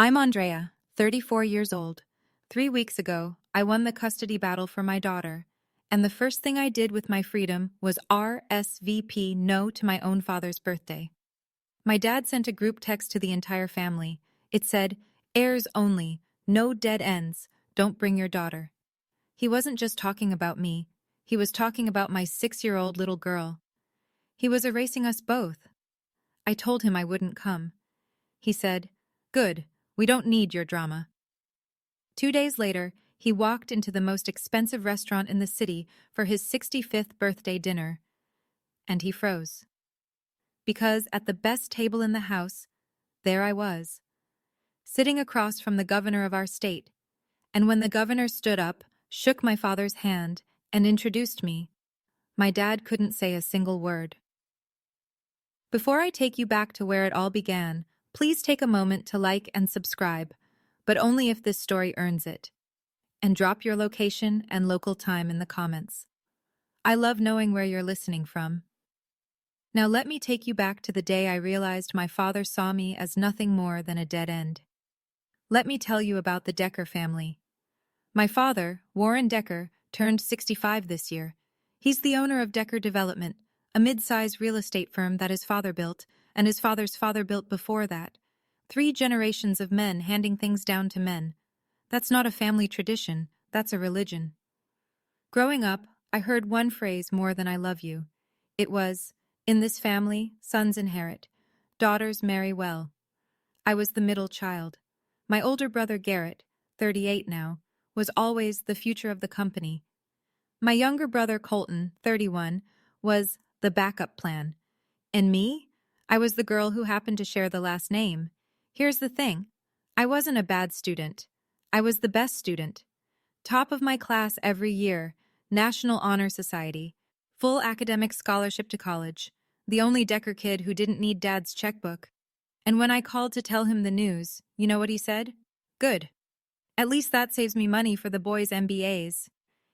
I'm Andrea, 34 years old. 3 weeks ago, I won the custody battle for my daughter, and the first thing I did with my freedom was RSVP no to my own father's birthday. My dad sent a group text to the entire family. It said, "Heirs only, no dead ends, don't bring your daughter." He wasn't just talking about me, he was talking about my 6-year-old little girl. He was erasing us both. I told him I wouldn't come. He said, "Good, we don't need your drama." 2 days later, he walked into the most expensive restaurant in the city for his 65th birthday dinner, and he froze. Because at the best table in the house, there I was, sitting across from the governor of our state, and when the governor stood up, shook my father's hand, and introduced me, my dad couldn't say a single word. Before I take you back to where it all began, please take a moment to like and subscribe, but only if this story earns it. And drop your location and local time in the comments. I love knowing where you're listening from. Now let me take you back to the day I realized my father saw me as nothing more than a dead end. Let me tell you about the Decker family. My father, Warren Decker, turned 65 this year. He's the owner of Decker Development, a mid-size real estate firm that his father built, and his father's father built before that. 3 generations of men handing things down to men. That's not a family tradition, that's a religion. Growing up, I heard one phrase more than "I love you." It was, "In this family, sons inherit, daughters marry well." I was the middle child. My older brother Garrett, 38 now, was always the future of the company. My younger brother Colton, 31, was the backup plan. And me? I was the girl who happened to share the last name. Here's the thing. I wasn't a bad student. I was the best student. Top of my class every year, National Honor Society, full academic scholarship to college, the only Decker kid who didn't need Dad's checkbook. And when I called to tell him the news, you know what he said? "Good. At least that saves me money for the boys' MBAs."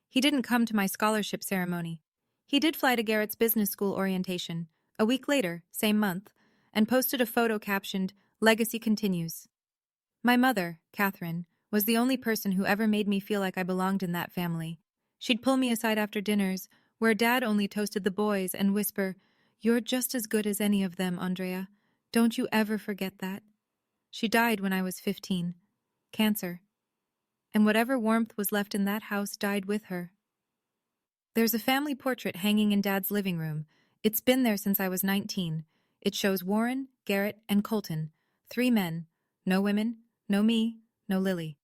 He didn't come to my scholarship ceremony. He did fly to Garrett's business school orientation, a week later, same month, and posted a photo captioned, "Legacy continues." My mother, Catherine, was the only person who ever made me feel like I belonged in that family. She'd pull me aside after dinners, where Dad only toasted the boys, and whisper, "You're just as good as any of them, Andrea. Don't you ever forget that." She died when I was 15. Cancer. And whatever warmth was left in that house died with her. There's a family portrait hanging in Dad's living room. It's been there since I was 19. It shows Warren, Garrett, and Colton, 3 men. No women, no me, no Lily.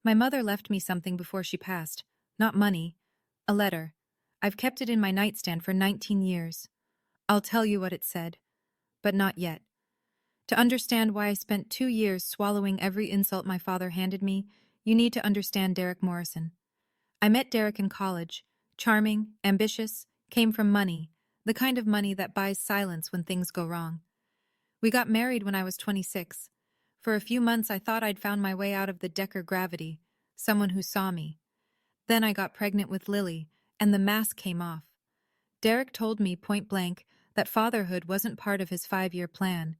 My mother left me something before she passed. Not money. A letter. I've kept it in my nightstand for 19 years. I'll tell you what it said. But not yet. To understand why I spent 2 years swallowing every insult my father handed me, you need to understand Derek Morrison. I met Derek in college. Charming, ambitious, came from money, the kind of money that buys silence when things go wrong. We got married when I was 26. For a few months I thought I'd found my way out of the Decker gravity, someone who saw me. Then I got pregnant with Lily, and the mask came off. Derek told me point blank that fatherhood wasn't part of his 5-year plan.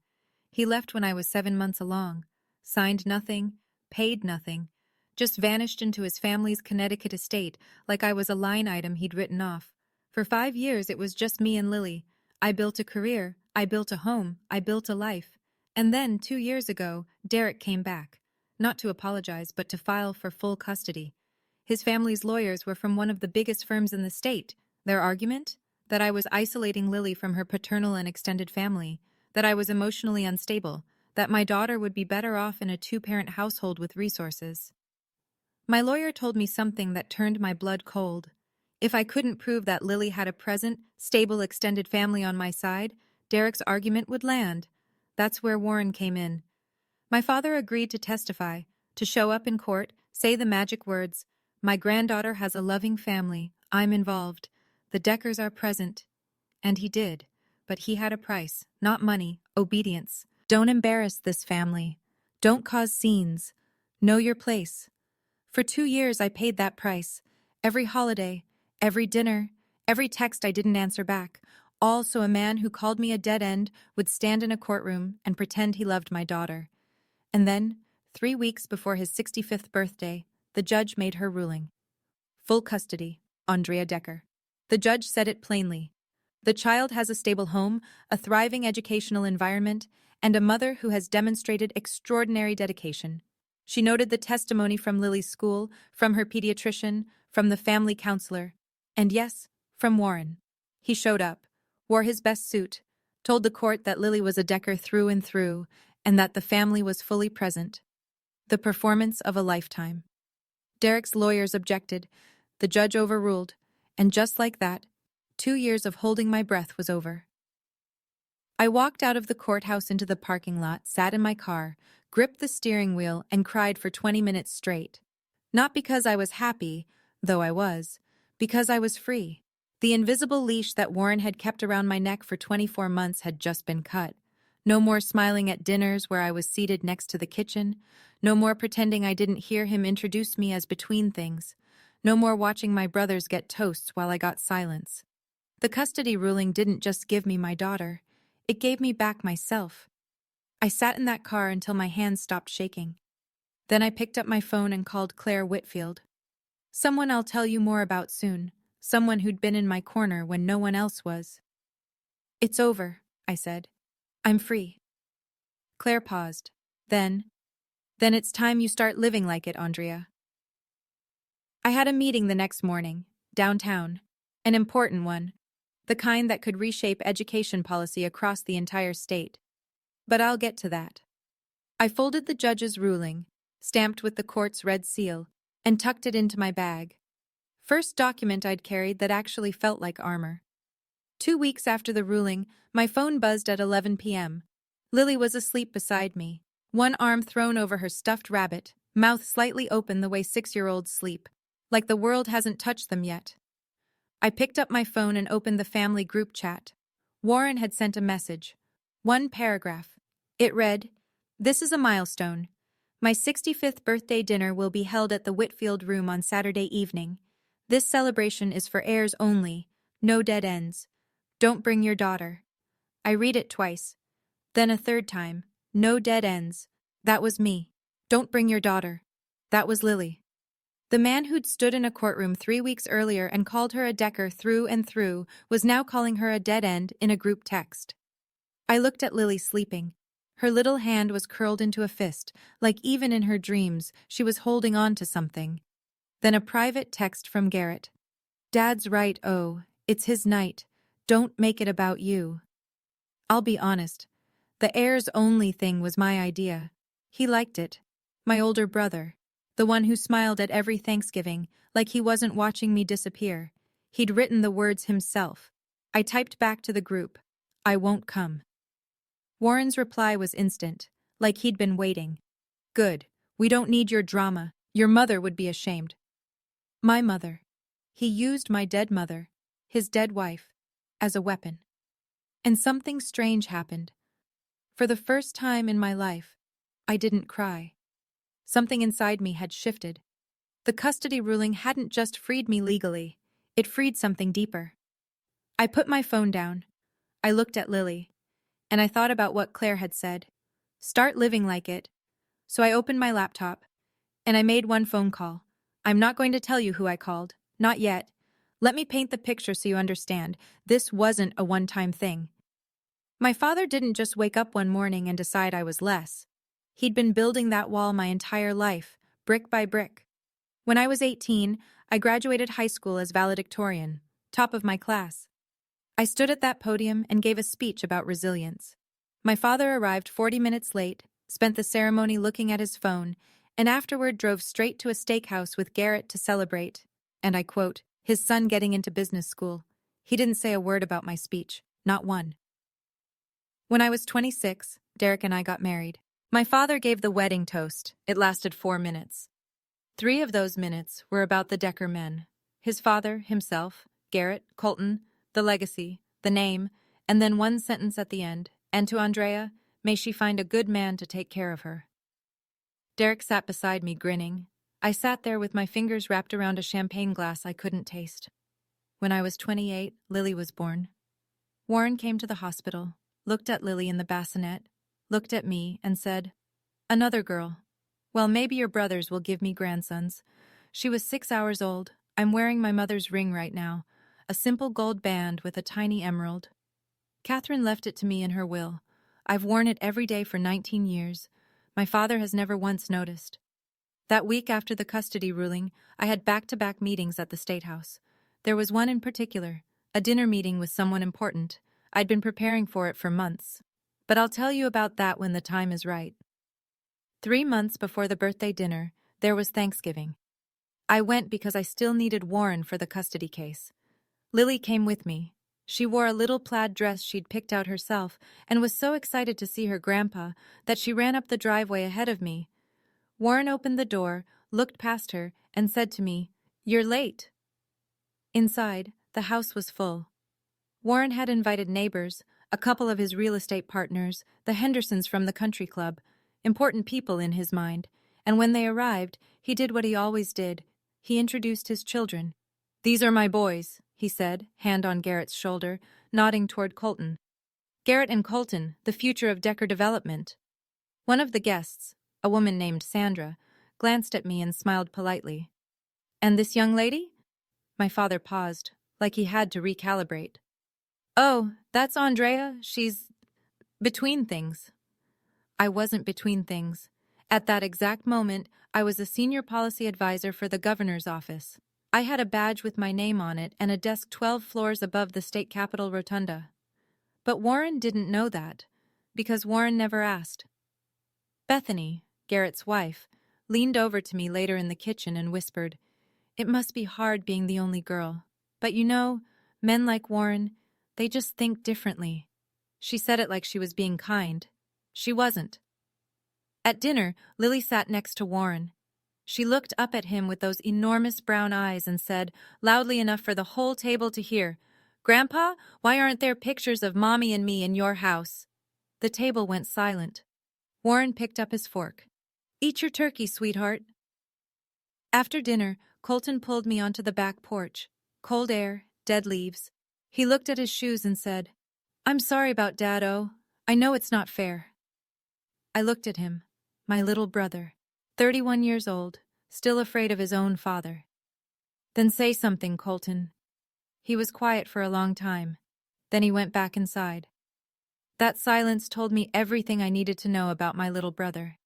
He left when I was 7 months along, signed nothing, paid nothing, just vanished into his family's Connecticut estate like I was a line item he'd written off. For 5 years it was just me and Lily. I built a career, I built a home, I built a life. And then, 2 years ago, Derek came back. Not to apologize, but to file for full custody. His family's lawyers were from one of the biggest firms in the state. Their argument? That I was isolating Lily from her paternal and extended family, that I was emotionally unstable, that my daughter would be better off in a 2-parent household with resources. My lawyer told me something that turned my blood cold. If I couldn't prove that Lily had a present, stable extended family on my side, Derek's argument would land. That's where Warren came in. My father agreed to testify, to show up in court, say the magic words, "My granddaughter has a loving family, I'm involved, the Deckers are present." And he did, but he had a price, not money, obedience. Don't embarrass this family. Don't cause scenes. Know your place. For 2 years I paid that price. Every holiday, every dinner, every text I didn't answer back, all so a man who called me a dead end would stand in a courtroom and pretend he loved my daughter. And then, 3 weeks before his 65th birthday, the judge made her ruling. Full custody, Andrea Decker. The judge said it plainly. The child has a stable home, a thriving educational environment, and a mother who has demonstrated extraordinary dedication. She noted the testimony from Lily's school, from her pediatrician, from the family counselor, and yes, from Warren. He showed up, wore his best suit, told the court that Lily was a Decker through and through, and that the family was fully present. The performance of a lifetime. Derek's lawyers objected, the judge overruled, and just like that, 2 years of holding my breath was over. I walked out of the courthouse into the parking lot, sat in my car, gripped the steering wheel, and cried for 20 minutes straight. Not because I was happy, though I was, because I was free. The invisible leash that Warren had kept around my neck for 24 months had just been cut. No more smiling at dinners where I was seated next to the kitchen. No more pretending I didn't hear him introduce me as between things. No more watching my brothers get toasts while I got silence. The custody ruling didn't just give me my daughter. It gave me back myself. I sat in that car until my hands stopped shaking. Then I picked up my phone and called Claire Whitfield. Someone I'll tell you more about soon. Someone who'd been in my corner when no one else was. It's over, I said. I'm free. Claire paused. Then it's time you start living like it, Andrea. I had a meeting the next morning, downtown. An important one. The kind that could reshape education policy across the entire state. But I'll get to that. I folded the judge's ruling, stamped with the court's red seal, and tucked it into my bag. First document I'd carried that actually felt like armor. 2 weeks after the ruling, my phone buzzed at 11 p.m. Lily was asleep beside me, one arm thrown over her stuffed rabbit, mouth slightly open the way 6-year-olds sleep, like the world hasn't touched them yet. I picked up my phone and opened the family group chat. Warren had sent a message. One paragraph. It read, "This is a milestone. My 65th birthday dinner will be held at the Whitfield Room on Saturday evening. This celebration is for heirs only. No dead ends. Don't bring your daughter." I read it twice. Then a third time. No dead ends. That was me. Don't bring your daughter. That was Lily. The man who'd stood in a courtroom 3 weeks earlier and called her a Decker through and through was now calling her a dead end in a group text. I looked at Lily sleeping. Her little hand was curled into a fist, like even in her dreams she was holding on to something. Then a private text from Garrett. "Dad's right, oh, it's his night. Don't make it about you." I'll be honest. The heirs only thing was my idea. He liked it. My older brother. The one who smiled at every Thanksgiving, like he wasn't watching me disappear. He'd written the words himself. I typed back to the group. "I won't come." Warren's reply was instant, like he'd been waiting. "Good. We don't need your drama. Your mother would be ashamed." My mother. He used my dead mother, his dead wife, as a weapon. And something strange happened. For the first time in my life, I didn't cry. Something inside me had shifted. The custody ruling hadn't just freed me legally, it freed something deeper. I put my phone down. I looked at Lily. And I thought about what Claire had said. Start living like it. So I opened my laptop. And I made one phone call. I'm not going to tell you who I called. Not yet. Let me paint the picture so you understand. This wasn't a one-time thing. My father didn't just wake up one morning and decide I was less. He'd been building that wall my entire life, brick by brick. When I was 18, I graduated high school as valedictorian, top of my class. I stood at that podium and gave a speech about resilience. My father arrived 40 minutes late, spent the ceremony looking at his phone, and afterward drove straight to a steakhouse with Garrett to celebrate, and I quote, his son getting into business school. He didn't say a word about my speech, not one. When I was 26, Derek and I got married. My father gave the wedding toast. It lasted 4 minutes. 3 of those minutes were about the Decker men. His father, himself, Garrett, Colton, the legacy, the name, and then one sentence at the end, and to Andrea, may she find a good man to take care of her. Derek sat beside me, grinning. I sat there with my fingers wrapped around a champagne glass I couldn't taste. When I was 28, Lily was born. Warren came to the hospital, looked at Lily in the bassinet, looked at me, and said, "Another girl." Well, maybe your brothers will give me grandsons. She was 6 hours old. I'm wearing my mother's ring right now, a simple gold band with a tiny emerald. Catherine left it to me in her will. I've worn it every day for 19 years. My father has never once noticed. That week after the custody ruling, I had back-to-back meetings at the State House. There was one in particular, a dinner meeting with someone important. I'd been preparing for it for months. But I'll tell you about that when the time is right. 3 months before the birthday dinner, there was Thanksgiving. I went because I still needed Warren for the custody case. Lily came with me. She wore a little plaid dress she'd picked out herself and was so excited to see her grandpa that she ran up the driveway ahead of me. Warren opened the door, looked past her, and said to me, "You're late." Inside, the house was full. Warren had invited neighbors, a couple of his real estate partners, the Hendersons from the country club, important people in his mind, and when they arrived, he did what he always did. He introduced his children. "These are my boys," he said, hand on Garrett's shoulder, nodding toward Colton. Garrett and Colton, the future of Decker Development. One of the guests, a woman named Sandra, glanced at me and smiled politely. "And this young lady?" My father paused, like he had to recalibrate. "Oh, that's Andrea. She's between things." I wasn't between things. At that exact moment, I was a senior policy advisor for the governor's office. I had a badge with my name on it and a desk 12 floors above the state capitol rotunda. But Warren didn't know that, because Warren never asked. Bethany, Garrett's wife, leaned over to me later in the kitchen and whispered, "It must be hard being the only girl. But you know, men like Warren, they just think differently." She said it like she was being kind. She wasn't. At dinner, Lily sat next to Warren. She looked up at him with those enormous brown eyes and said, loudly enough for the whole table to hear, "Grandpa, why aren't there pictures of Mommy and me in your house?" The table went silent. Warren picked up his fork. "Eat your turkey, sweetheart." After dinner, Colton pulled me onto the back porch. Cold air, dead leaves. He looked at his shoes and said, "I'm sorry about Dad-o. I know it's not fair." I looked at him, my little brother, 31 years old, still afraid of his own father. "Then say something, Colton." He was quiet for a long time. Then he went back inside. That silence told me everything I needed to know about my little brother.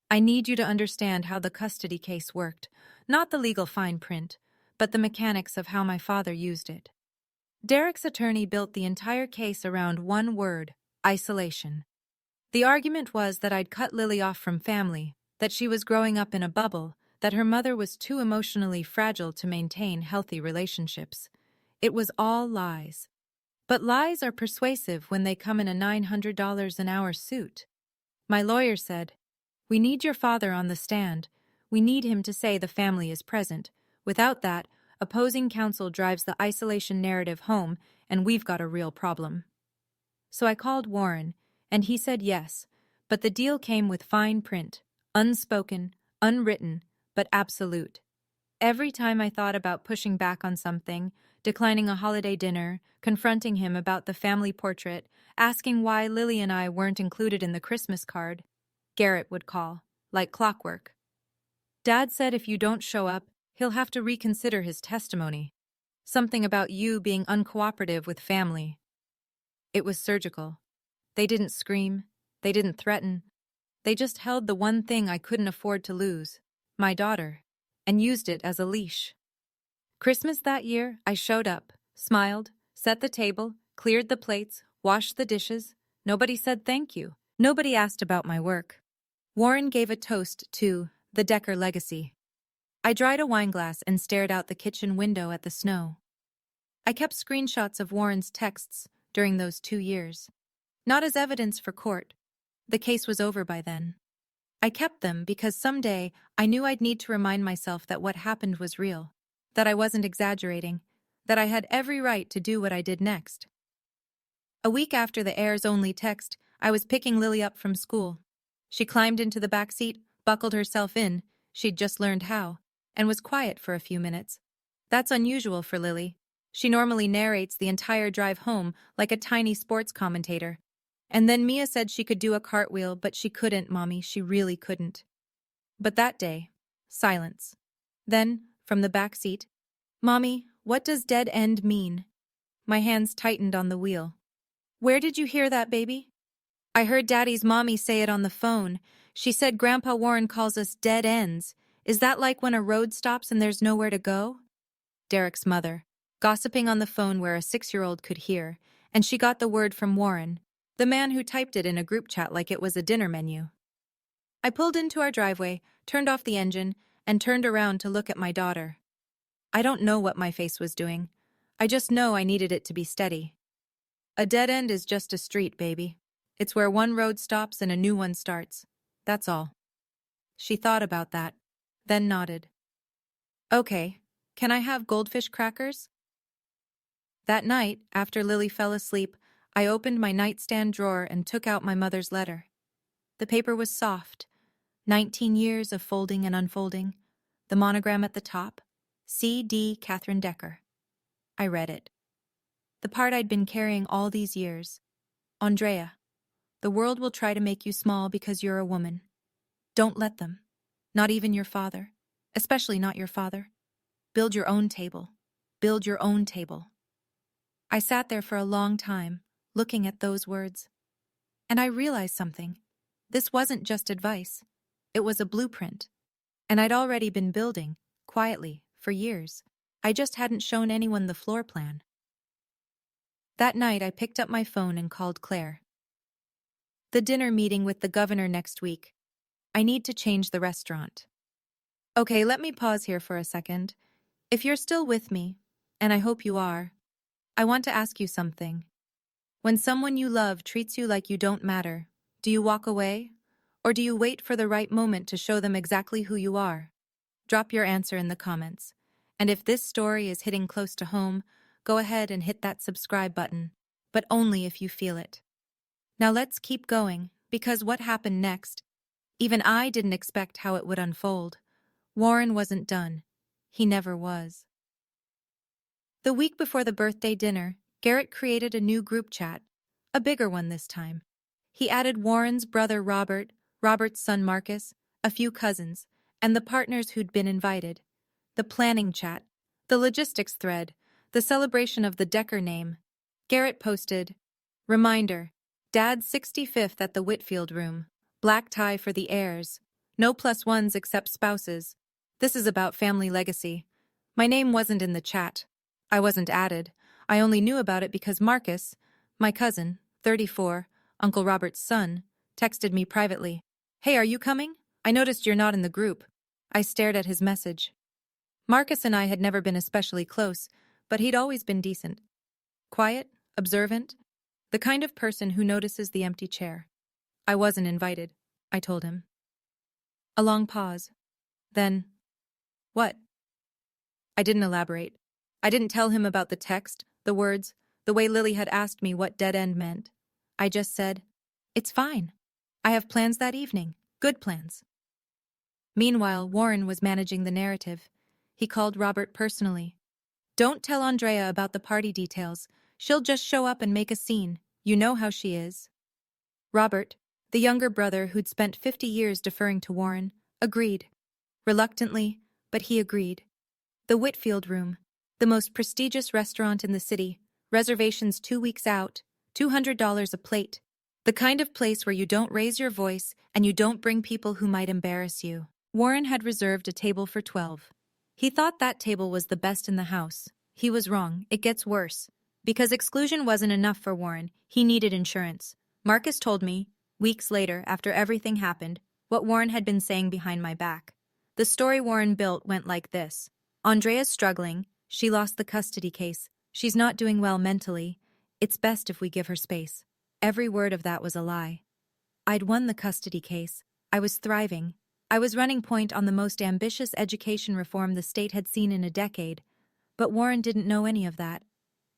"I need you to understand how the custody case worked, not the legal fine print, but the mechanics of how my father used it." Derek's attorney built the entire case around one word: isolation. The argument was that I'd cut Lily off from family, that she was growing up in a bubble, that her mother was too emotionally fragile to maintain healthy relationships. It was all lies. But lies are persuasive when they come in a $900 an hour suit. My lawyer said, "We need your father on the stand. We need him to say the family is present. Without that, opposing counsel drives the isolation narrative home, and we've got a real problem." So I called Warren, and he said yes, but the deal came with fine print, unspoken, unwritten, but absolute. Every time I thought about pushing back on something, declining a holiday dinner, confronting him about the family portrait, asking why Lily and I weren't included in the Christmas card, Garrett would call, like clockwork. "Dad said if you don't show up, he'll have to reconsider his testimony. Something about you being uncooperative with family." It was surgical. They didn't scream. They didn't threaten. They just held the one thing I couldn't afford to lose, my daughter, and used it as a leash. Christmas that year, I showed up, smiled, set the table, cleared the plates, washed the dishes. Nobody said thank you. Nobody asked about my work. Warren gave a toast to the Decker legacy. I dried a wineglass and stared out the kitchen window at the snow. I kept screenshots of Warren's texts during those 2 years. Not as evidence for court. The case was over by then. I kept them because someday I knew I'd need to remind myself that what happened was real, that I wasn't exaggerating, that I had every right to do what I did next. A week after the Heirs-only text, I was picking Lily up from school. She climbed into the back seat, buckled herself in, she'd just learned how, and was quiet for a few minutes. That's unusual for Lily. She normally narrates the entire drive home like a tiny sports commentator. And then Mia said she could do a cartwheel, but she couldn't, Mommy, she really couldn't. But that day, silence. Then, from the back seat, "Mommy, what does dead end mean?" My hands tightened on the wheel. "Where did you hear that, baby?" "I heard Daddy's mommy say it on the phone. She said Grandpa Warren calls us dead ends. Is that like when a road stops and there's nowhere to go?" Derek's mother, gossiping on the phone where a 6-year-old could hear, and she got the word from Warren, the man who typed it in a group chat like it was a dinner menu. I pulled into our driveway, turned off the engine, and turned around to look at my daughter. I don't know what my face was doing. I just know I needed it to be steady. "A dead end is just a street, baby. It's where one road stops and a new one starts. That's all." She thought about that, then nodded. "Okay, can I have goldfish crackers?" That night, after Lily fell asleep, I opened my nightstand drawer and took out my mother's letter. The paper was soft. 19 years of folding and unfolding. The monogram at the top. C.D. Catherine Decker. I read it. The part I'd been carrying all these years. "Andrea, the world will try to make you small because you're a woman. Don't let them. Not even your father. Especially not your father. Build your own table. Build your own table." I sat there for a long time, looking at those words. And I realized something. This wasn't just advice. It was a blueprint. And I'd already been building, quietly, for years. I just hadn't shown anyone the floor plan. That night, I picked up my phone and called Claire. "The dinner meeting with the governor next week. I need to change the restaurant." "Okay, let me pause here for a second. If you're still with me, and I hope you are, I want to ask you something. When someone you love treats you like you don't matter, do you walk away? Or do you wait for the right moment to show them exactly who you are? Drop your answer in the comments. And if this story is hitting close to home, go ahead and hit that subscribe button, but only if you feel it. Now let's keep going, because what happened next? Even I didn't expect how it would unfold. Warren wasn't done. He never was. The week before the birthday dinner, Garrett created a new group chat, a bigger one this time. He added Warren's brother Robert, Robert's son Marcus, a few cousins, and the partners who'd been invited. The planning chat, the logistics thread, the celebration of the Decker name. Garrett posted, "Reminder, Dad's 65th at the Whitfield room. Black tie for the heirs. No +1s except spouses. This is about family legacy." My name wasn't in the chat. I wasn't added. I only knew about it because Marcus, my cousin, 34, Uncle Robert's son, texted me privately. "Hey, are you coming? I noticed you're not in the group." I stared at his message. Marcus and I had never been especially close, but he'd always been decent. Quiet, observant, the kind of person who notices the empty chair. "I wasn't invited," I told him. A long pause. Then, "What?" I didn't elaborate. I didn't tell him about the text, the words, the way Lily had asked me what dead end meant. I just said, "It's fine. I have plans that evening. Good plans." Meanwhile, Warren was managing the narrative. He called Robert personally. "Don't tell Andrea about the party details. She'll just show up and make a scene. You know how she is." Robert, the younger brother who'd spent 50 years deferring to Warren, agreed. Reluctantly, but he agreed. The Whitfield Room, the most prestigious restaurant in the city, reservations 2 weeks out, $200 a plate. The kind of place where you don't raise your voice and you don't bring people who might embarrass you. Warren had reserved a table for 12. He thought that table was the best in the house. He was wrong. It gets worse. Because exclusion wasn't enough for Warren, he needed insurance. Marcus told me, weeks later, after everything happened, what Warren had been saying behind my back. The story Warren built went like this. "Andrea's struggling. She lost the custody case. She's not doing well mentally. It's best if we give her space." Every word of that was a lie. I'd won the custody case. I was thriving. I was running point on the most ambitious education reform the state had seen in a decade. But Warren didn't know any of that.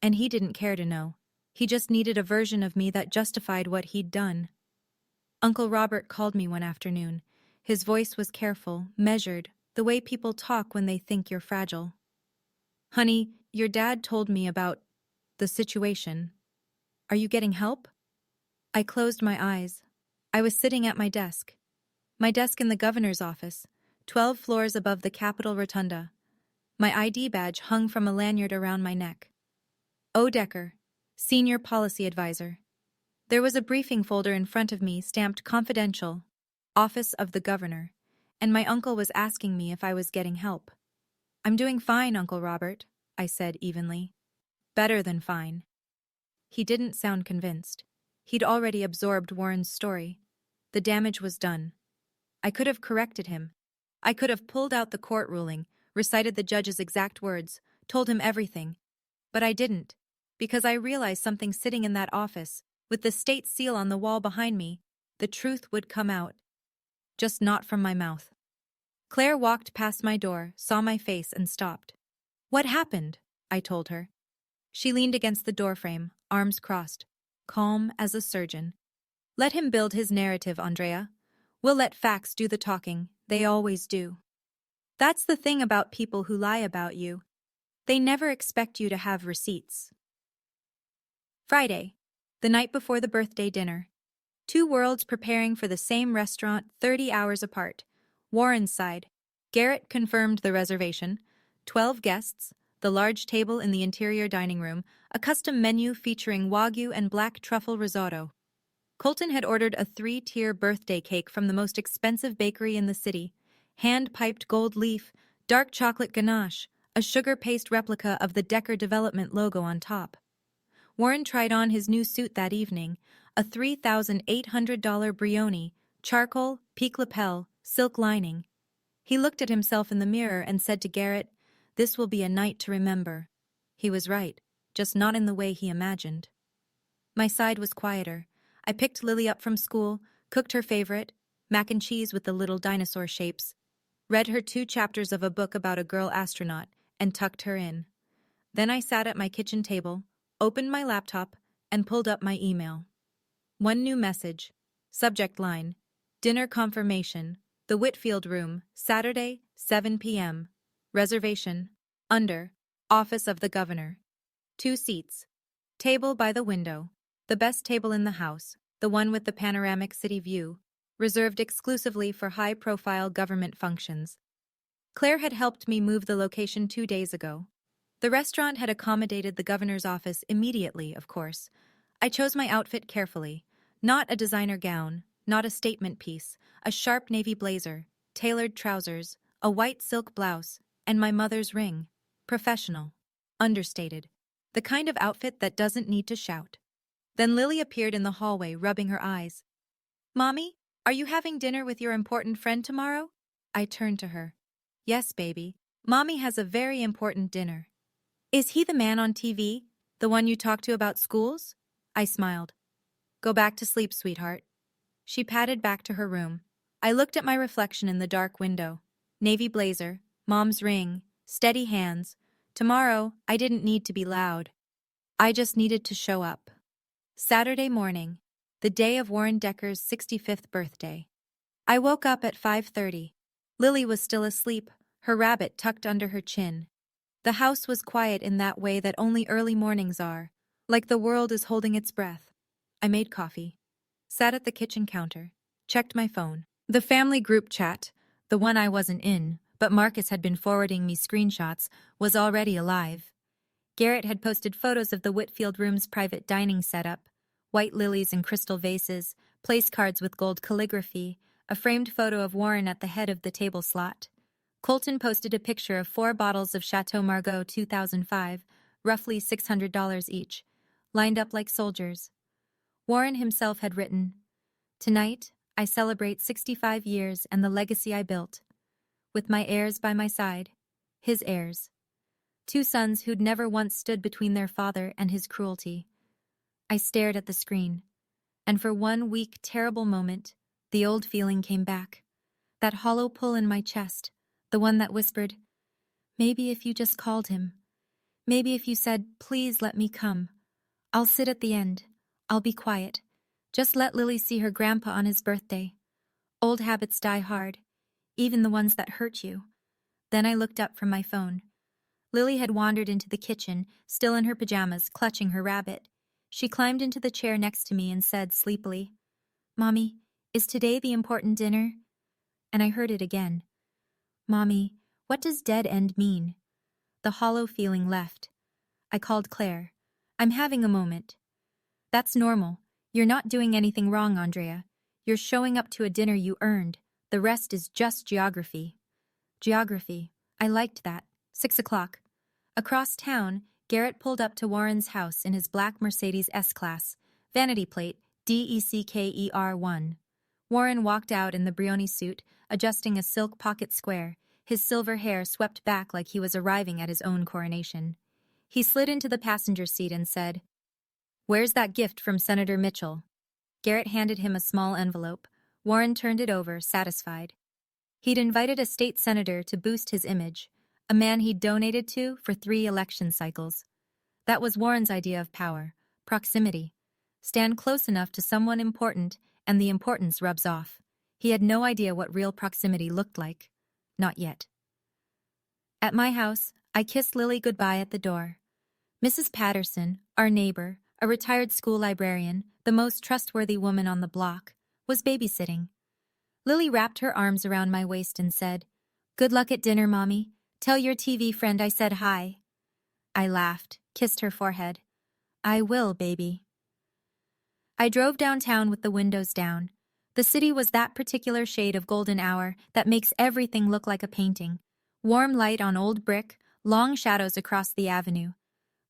And he didn't care to know. He just needed a version of me that justified what he'd done. Uncle Robert called me one afternoon. His voice was careful, measured, the way people talk when they think you're fragile. "Honey, your dad told me about the situation. Are you getting help?" I closed my eyes. I was sitting at my desk. My desk in the governor's office, 12 floors above the Capitol Rotunda. My ID badge hung from a lanyard around my neck. O. Decker, Senior Policy Advisor. There was a briefing folder in front of me stamped Confidential, Office of the Governor, and my uncle was asking me if I was getting help. "I'm doing fine, Uncle Robert," I said evenly. "Better than fine." He didn't sound convinced. He'd already absorbed Warren's story. The damage was done. I could have corrected him. I could have pulled out the court ruling, recited the judge's exact words, told him everything. But I didn't, because I realized something sitting in that office, with the state seal on the wall behind me, the truth would come out. Just not from my mouth. Claire walked past my door, saw my face, and stopped. "What happened?" I told her. She leaned against the doorframe, arms crossed, calm as a surgeon. "Let him build his narrative, Andrea. We'll let facts do the talking. They always do. That's the thing about people who lie about you. They never expect you to have receipts." Friday, the night before the birthday dinner. Two worlds preparing for the same restaurant 30 hours apart. Warren's side. Garrett confirmed the reservation. 12 guests, the large table in the interior dining room, a custom menu featuring Wagyu and black truffle risotto. Colton had ordered a 3-tier birthday cake from the most expensive bakery in the city. Hand-piped gold leaf, dark chocolate ganache, a sugar paste replica of the Decker Development logo on top. Warren tried on his new suit that evening, a $3,800 Brioni, charcoal, peak lapel, silk lining. He looked at himself in the mirror and said to Garrett, "This will be a night to remember." He was right, just not in the way he imagined. My side was quieter. I picked Lily up from school, cooked her favorite, mac and cheese with the little dinosaur shapes, read her 2 chapters of a book about a girl astronaut, and tucked her in. Then I sat at my kitchen table, opened my laptop, and pulled up my email. One new message. Subject line: Dinner confirmation. The Whitfield Room, Saturday, 7 p.m. Reservation. Under. Office of the Governor. 2 seats. Table by the window. The best table in the house, the one with the panoramic city view, reserved exclusively for high-profile government functions. Claire had helped me move the location 2 days ago. The restaurant had accommodated the governor's office immediately, of course. I chose my outfit carefully. Not a designer gown, not a statement piece, a sharp navy blazer, tailored trousers, a white silk blouse, and my mother's ring. Professional. Understated. The kind of outfit that doesn't need to shout. Then Lily appeared in the hallway, rubbing her eyes. "Mommy, are you having dinner with your important friend tomorrow?" I turned to her. "Yes, baby. Mommy has a very important dinner." "Is he the man on TV? The one you talked to about schools?" I smiled. "Go back to sleep, sweetheart." She padded back to her room. I looked at my reflection in the dark window. Navy blazer, mom's ring, steady hands. Tomorrow, I didn't need to be loud. I just needed to show up. Saturday morning, the day of Warren Decker's 65th birthday. I woke up at 5:30. Lily was still asleep, her rabbit tucked under her chin. The house was quiet in that way that only early mornings are, like the world is holding its breath. I made coffee, sat at the kitchen counter, checked my phone. The family group chat, the one I wasn't in, but Marcus had been forwarding me screenshots, was already alive. Garrett had posted photos of the Whitfield Room's private dining setup, white lilies in crystal vases, place cards with gold calligraphy, a framed photo of Warren at the head of the table slot. Colton posted a picture of 4 bottles of Chateau Margaux 2005, roughly $600 each, lined up like soldiers. Warren himself had written, "Tonight, I celebrate 65 years and the legacy I built. With my heirs by my side, his heirs. 2 sons who'd never once stood between their father and his cruelty." I stared at the screen, and for one weak, terrible moment, the old feeling came back. That hollow pull in my chest, the one that whispered, "Maybe if you just called him. Maybe if you said, 'Please let me come. I'll sit at the end. I'll be quiet. Just let Lily see her grandpa on his birthday.' Old habits die hard, even the ones that hurt you." Then I looked up from my phone. Lily had wandered into the kitchen, still in her pajamas, clutching her rabbit. She climbed into the chair next to me and said sleepily, "Mommy, is today the important dinner?" And I heard it again. Mommy, what does dead end mean? The hollow feeling left. I called Claire. I'm having a moment. That's normal. You're not doing anything wrong, Andrea. You're showing up to a dinner you earned. The rest is just geography. Geography. I liked that. 6 o'clock. Across town, Garrett pulled up to Warren's house in his black Mercedes S-Class, vanity plate DECKER1. Warren walked out in the Brioni suit, adjusting a silk pocket square, his silver hair swept back like he was arriving at his own coronation. He slid into the passenger seat and said, "Where's that gift from Senator Mitchell?" Garrett handed him a small envelope. Warren turned it over, satisfied. He'd invited a state senator to boost his image, a man he'd donated to for 3 election cycles. That was Warren's idea of power, proximity. Stand close enough to someone important, and the importance rubs off. He had no idea what real proximity looked like. Not yet. At my house, I kissed Lily goodbye at the door. Mrs. Patterson, our neighbor, a retired school librarian, the most trustworthy woman on the block, was babysitting. Lily wrapped her arms around my waist and said, "Good luck at dinner, Mommy. Tell your TV friend I said hi." I laughed, kissed her forehead. "I will, baby." I drove downtown with the windows down. The city was that particular shade of golden hour that makes everything look like a painting. Warm light on old brick, long shadows across the avenue.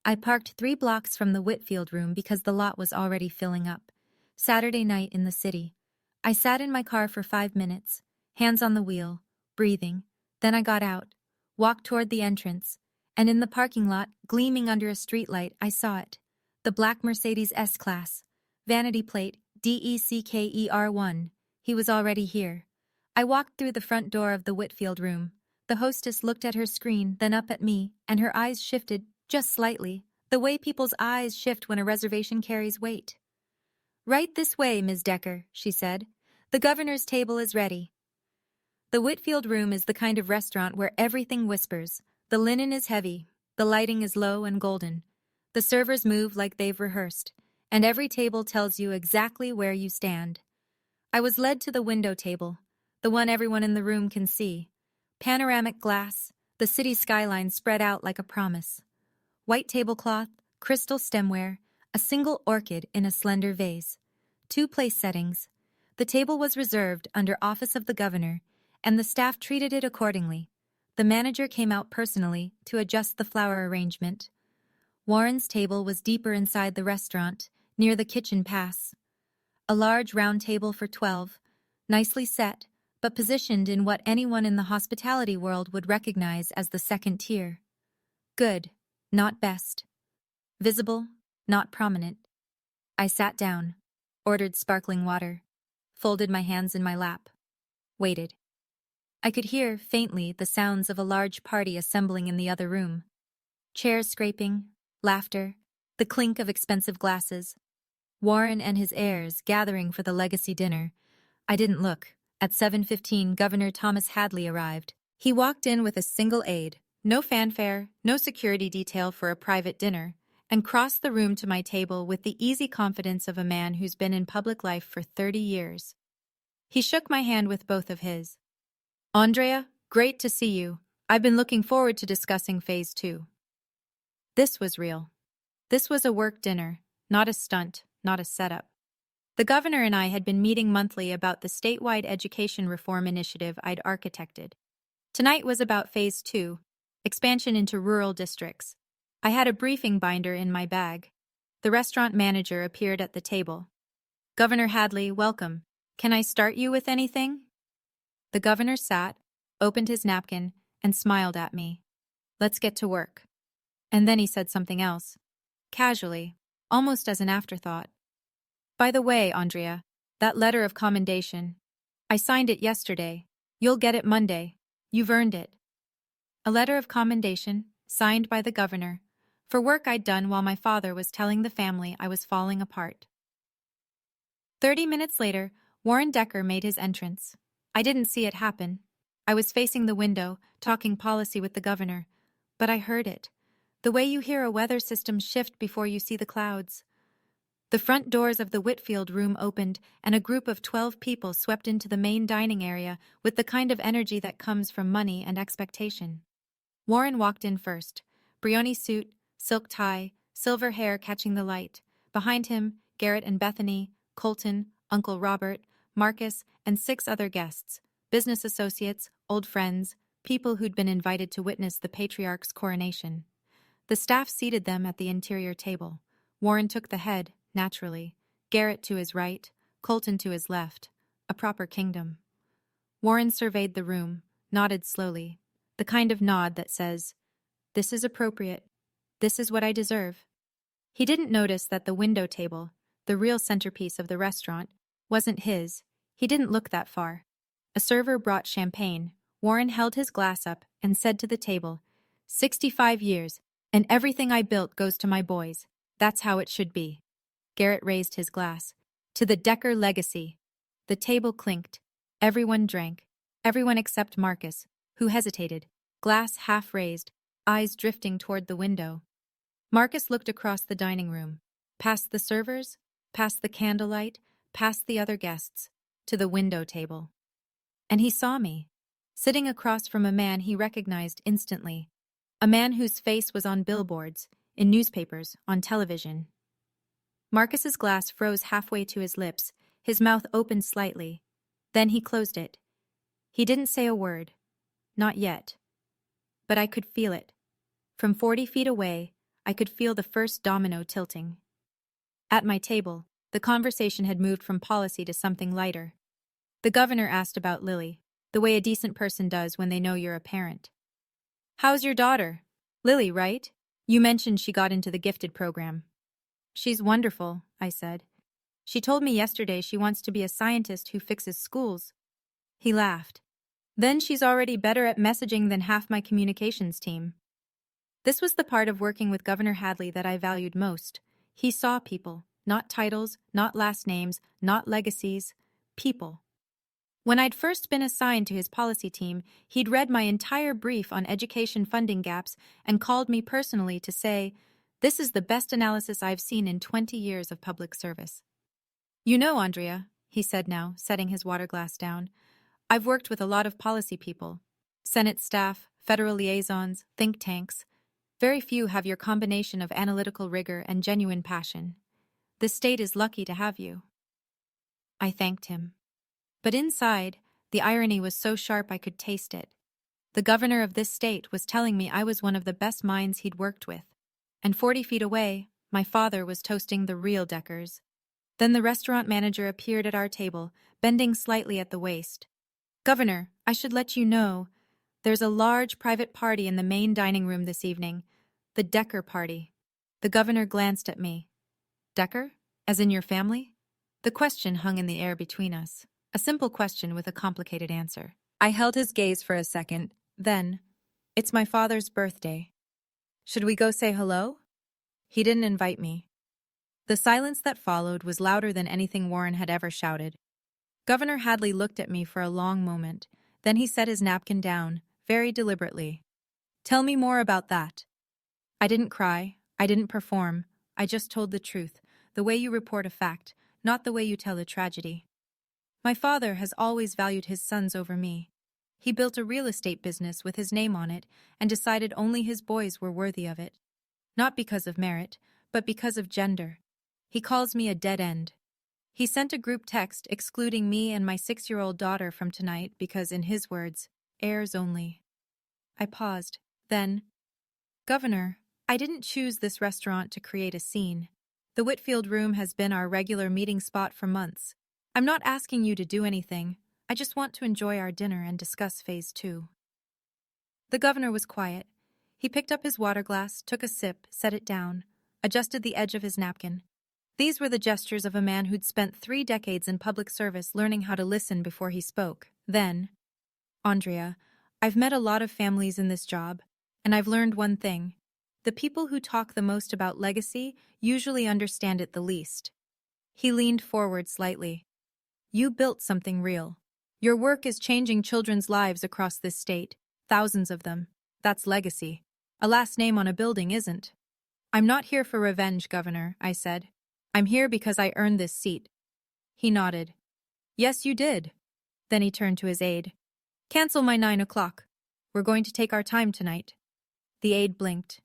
I parked 3 blocks from the Whitfield room because the lot was already filling up. Saturday night in the city. I sat in my car for 5 minutes, hands on the wheel, breathing. Then I got out, walked toward the entrance, and in the parking lot, gleaming under a streetlight, I saw it. The black Mercedes S-Class. Vanity plate DECKER1. He was already here. I walked through the front door of the Whitfield room. The hostess looked at her screen, then up at me, and her eyes shifted, just slightly, the way people's eyes shift when a reservation carries weight. "Right this way, Ms. Decker," she said. "The governor's table is ready." The Whitfield room is the kind of restaurant where everything whispers. The linen is heavy, the lighting is low and golden. The servers move like they've rehearsed, and every table tells you exactly where you stand. I was led to the window table, the one everyone in the room can see. Panoramic glass, the city skyline spread out like a promise. White tablecloth, crystal stemware, a single orchid in a slender vase. 2 place settings. The table was reserved under Office of the Governor, and the staff treated it accordingly. The manager came out personally to adjust the flower arrangement. Warren's table was deeper inside the restaurant, near the kitchen pass. A large round table for 12, nicely set, but positioned in what anyone in the hospitality world would recognize as the second tier. Good, not best. Visible, not prominent. I sat down, ordered sparkling water, folded my hands in my lap, waited. I could hear, faintly, the sounds of a large party assembling in the other room. Chairs scraping, laughter, the clink of expensive glasses. Warren and his heirs gathering for the legacy dinner. I didn't look. At 7:15, Governor Thomas Hadley arrived. He walked in with a single aide, no fanfare, no security detail for a private dinner, and crossed the room to my table with the easy confidence of a man who's been in public life for 30 years. He shook my hand with both of his. "Andrea, great to see you. I've been looking forward to discussing Phase 2. This was real. This was a work dinner, not a stunt, not a setup. The governor and I had been meeting monthly about the statewide education reform initiative I'd architected. Tonight was about Phase 2, expansion into rural districts. I had a briefing binder in my bag. The restaurant manager appeared at the table. "Governor Hadley, welcome. Can I start you with anything?" The governor sat, opened his napkin, and smiled at me. "Let's get to work." And then he said something else, casually, almost as an afterthought. "By the way, Andrea, that letter of commendation. I signed it yesterday. You'll get it Monday. You've earned it." A letter of commendation, signed by the governor, for work I'd done while my father was telling the family I was falling apart. 30 minutes later, Warren Decker made his entrance. I didn't see it happen. I was facing the window, talking policy with the governor, but I heard it. The way you hear a weather system shift before you see the clouds. The front doors of the Whitfield room opened, and a group of 12 people swept into the main dining area with the kind of energy that comes from money and expectation. Warren walked in first. Brioni suit, silk tie, silver hair catching the light. Behind him, Garrett and Bethany, Colton, Uncle Robert, Marcus, and 6 other guests, business associates, old friends, people who'd been invited to witness the patriarch's coronation. The staff seated them at the interior table. Warren took the head, naturally, Garrett to his right, Colton to his left, a proper kingdom. Warren surveyed the room, nodded slowly, the kind of nod that says, "This is appropriate. This is what I deserve." He didn't notice that the window table, the real centerpiece of the restaurant, wasn't his. He didn't look that far. A server brought champagne. Warren held his glass up and said to the table, 65 years, and everything I built goes to my boys. That's how it should be." Garrett raised his glass. "To the Decker legacy." The table clinked. Everyone drank. Everyone except Marcus, who hesitated, glass half raised, eyes drifting toward the window. Marcus looked across the dining room, past the servers, past the candlelight, past the other guests, to the window table. And he saw me, sitting across from a man he recognized instantly, a man whose face was on billboards, in newspapers, on television. Marcus's glass froze halfway to his lips, his mouth opened slightly. Then he closed it. He didn't say a word. Not yet. But I could feel it. From 40 feet away, I could feel the first domino tilting. At my table, the conversation had moved from policy to something lighter. The governor asked about Lily, the way a decent person does when they know you're a parent. "How's your daughter? Lily, right? You mentioned she got into the gifted program." "She's wonderful," I said. "She told me yesterday she wants to be a scientist who fixes schools." He laughed. "Then she's already better at messaging than half my communications team." This was the part of working with Governor Hadley that I valued most. He saw people, not titles, not last names, not legacies, people. When I'd first been assigned to his policy team, he'd read my entire brief on education funding gaps and called me personally to say, "This is the best analysis I've seen in 20 years of public service." "You know, Andrea," he said now, setting his water glass down, "I've worked with a lot of policy people. Senate staff, federal liaisons, think tanks. Very few have your combination of analytical rigor and genuine passion. The state is lucky to have you." I thanked him. But inside, the irony was so sharp I could taste it. The governor of this state was telling me I was one of the best minds he'd worked with. And 40 feet away, my father was toasting the real Deckers. Then the restaurant manager appeared at our table, bending slightly at the waist. "Governor, I should let you know, there's a large private party in the main dining room this evening. The Decker party." The governor glanced at me. "Decker? As in your family?" The question hung in the air between us. A simple question with a complicated answer. I held his gaze for a second, then, "It's my father's birthday. Should we go say hello?" He didn't invite me. The silence that followed was louder than anything Warren had ever shouted. Governor Hadley looked at me for a long moment. Then he set his napkin down, very deliberately. "Tell me more about that." I didn't cry. I didn't perform. I just told the truth, the way you report a fact, not the way you tell a tragedy. My father has always valued his sons over me. He built a real estate business with his name on it and decided only his boys were worthy of it. Not because of merit, but because of gender. He calls me a dead end. He sent a group text excluding me and my 6-year-old daughter from tonight because, in his words, heirs only. I paused. Then, "Governor, I didn't choose this restaurant to create a scene. The Whitfield room has been our regular meeting spot for months. I'm not asking you to do anything. I just want to enjoy our dinner and discuss Phase 2. The governor was quiet. He picked up his water glass, took a sip, set it down, adjusted the edge of his napkin. These were the gestures of a man who'd spent 3 decades in public service learning how to listen before he spoke. Then, "Andrea, I've met a lot of families in this job, and I've learned one thing. The people who talk the most about legacy usually understand it the least." He leaned forward slightly. "You built something real. Your work is changing children's lives across this state, thousands of them. That's legacy. A last name on a building isn't." "I'm not here for revenge, Governor," I said. I'm here because I earned this seat. He nodded. Yes, you did. Then he turned to his aide. Cancel my 9 o'clock. We're going to take our time tonight. The aide blinked.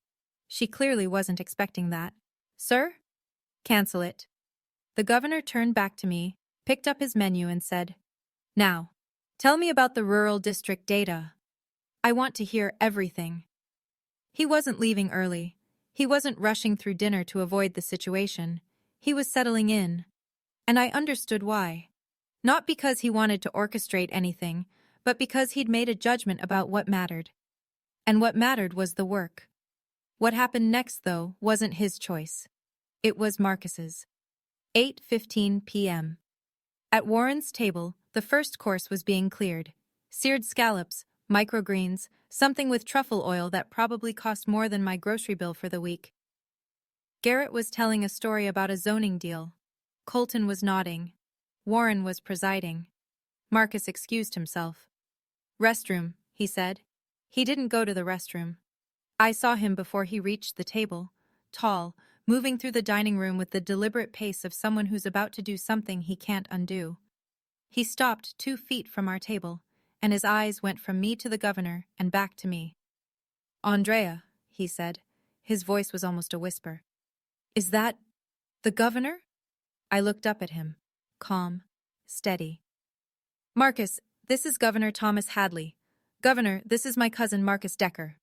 She clearly wasn't expecting that. Sir? Cancel it. The governor turned back to me, picked up his menu and said, Now, tell me about the rural district data. I want to hear everything. He wasn't leaving early. He wasn't rushing through dinner to avoid the situation. He was settling in. And I understood why. Not because he wanted to orchestrate anything, but because he'd made a judgment about what mattered. And what mattered was the work. What happened next, though, wasn't his choice. It was Marcus's. 8:15 p.m. At Warren's table, the first course was being cleared. Seared scallops, microgreens, something with truffle oil that probably cost more than my grocery bill for the week. Garrett was telling a story about a zoning deal. Colton was nodding. Warren was presiding. Marcus excused himself. Restroom, he said. He didn't go to the restroom. I saw him before he reached the table, tall, moving through the dining room with the deliberate pace of someone who's about to do something he can't undo. He stopped 2 feet from our table, and his eyes went from me to the governor and back to me. Andrea, he said. His voice was almost a whisper. Is that the governor? I looked up at him, calm, steady. Marcus, this is Governor Thomas Hadley. Governor, this is my cousin Marcus Decker.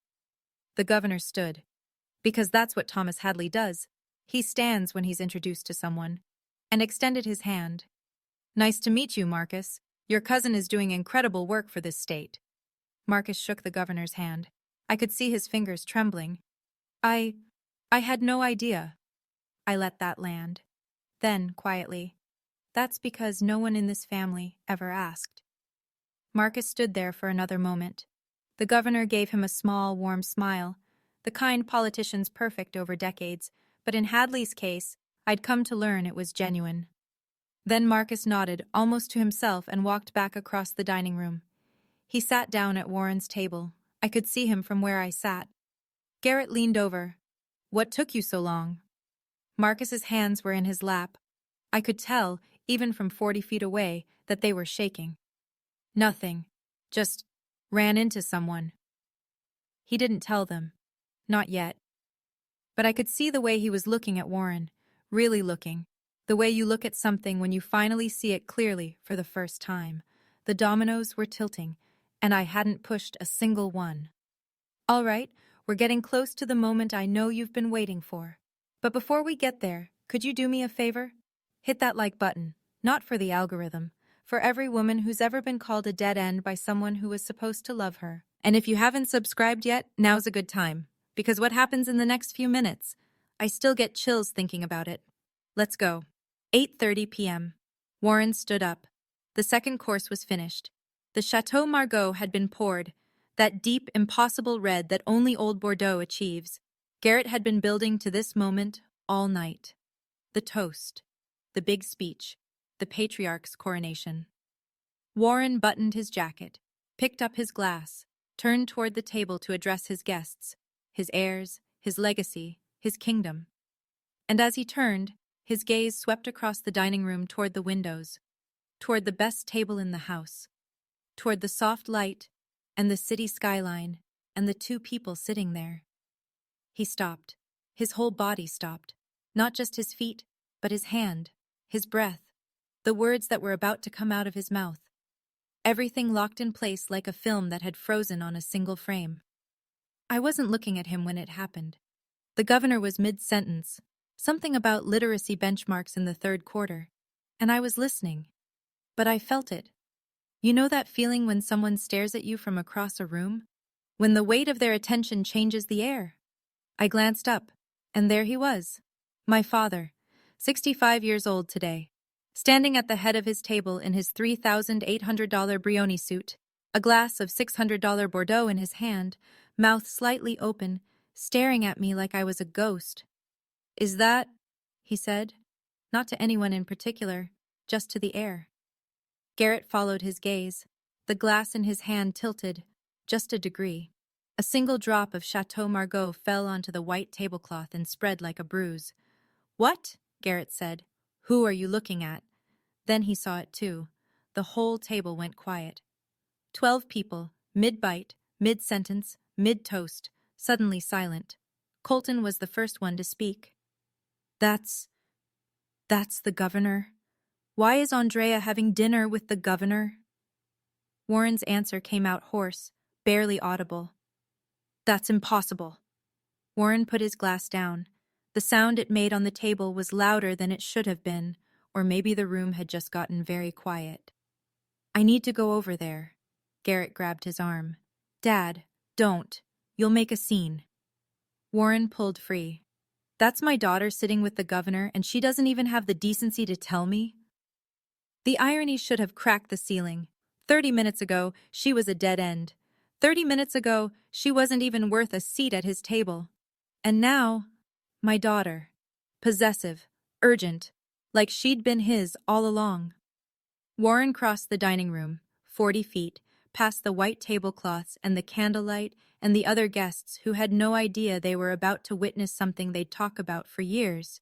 The governor stood. Because that's what Thomas Hadley does. He stands when he's introduced to someone, and extended his hand. Nice to meet you, Marcus. Your cousin is doing incredible work for this state. Marcus shook the governor's hand. I could see his fingers trembling. I had no idea. I let that land. Then, quietly, that's because no one in this family ever asked. Marcus stood there for another moment. The governor gave him a small, warm smile, the kind politicians perfect over decades, but in Hadley's case, I'd come to learn it was genuine. Then Marcus nodded, almost to himself, and walked back across the dining room. He sat down at Warren's table. I could see him from where I sat. Garrett leaned over. What took you so long? Marcus's hands were in his lap. I could tell, even from 40 feet away, that they were shaking. Nothing. Just ran into someone. He didn't tell them. Not yet. But I could see the way he was looking at Warren, really looking. The way you look at something when you finally see it clearly for the first time. The dominoes were tilting, and I hadn't pushed a single one. All right, we're getting close to the moment I know you've been waiting for. But before we get there, could you do me a favor? Hit that like button, not for the algorithm, for every woman who's ever been called a dead end by someone who was supposed to love her. And if you haven't subscribed yet, now's a good time. Because what happens in the next few minutes? I still get chills thinking about it. Let's go. 8:30 p.m. Warren stood up. The second course was finished. The Chateau Margaux had been poured, that deep, impossible red that only Old Bordeaux achieves. Garrett had been building to this moment all night. The toast, the big speech, the patriarch's coronation. Warren buttoned his jacket, picked up his glass, turned toward the table to address his guests, his heirs, his legacy, his kingdom. And as he turned, his gaze swept across the dining room toward the windows, toward the best table in the house, toward the soft light and the city skyline and the 2 people sitting there. He stopped. His whole body stopped. Not just his feet, but his hand, his breath, the words that were about to come out of his mouth. Everything locked in place like a film that had frozen on a single frame. I wasn't looking at him when it happened. The governor was mid-sentence, something about literacy benchmarks in the 3rd quarter, and I was listening. But I felt it. You know that feeling when someone stares at you from across a room? When the weight of their attention changes the air? I glanced up, and there he was. My father, 65 years old today, standing at the head of his table in his $3,800 Brioni suit, a glass of $600 Bordeaux in his hand, mouth slightly open, staring at me like I was a ghost. Is that, he said, not to anyone in particular, just to the air. Garrett followed his gaze. The glass in his hand tilted, just a degree. A single drop of Chateau Margaux fell onto the white tablecloth and spread like a bruise. What? Garrett said. Who are you looking at? Then he saw it too. The whole table went quiet. 12 people, mid-bite, mid-sentence, mid-toast, suddenly silent. Colton was the first one to speak. That's the governor. Why is Andrea having dinner with the governor? Warren's answer came out hoarse, barely audible. That's impossible. Warren put his glass down. The sound it made on the table was louder than it should have been, or maybe the room had just gotten very quiet. I need to go over there. Garrett grabbed his arm. Dad, don't. You'll make a scene. Warren pulled free. That's my daughter sitting with the governor, and she doesn't even have the decency to tell me? The irony should have cracked the ceiling. 30 minutes ago, she was a dead end. 30 minutes ago, she wasn't even worth a seat at his table. And now, my daughter. Possessive, urgent, like she'd been his all along. Warren crossed the dining room, 40 feet, past the white tablecloths and the candlelight and the other guests who had no idea they were about to witness something they'd talk about for years.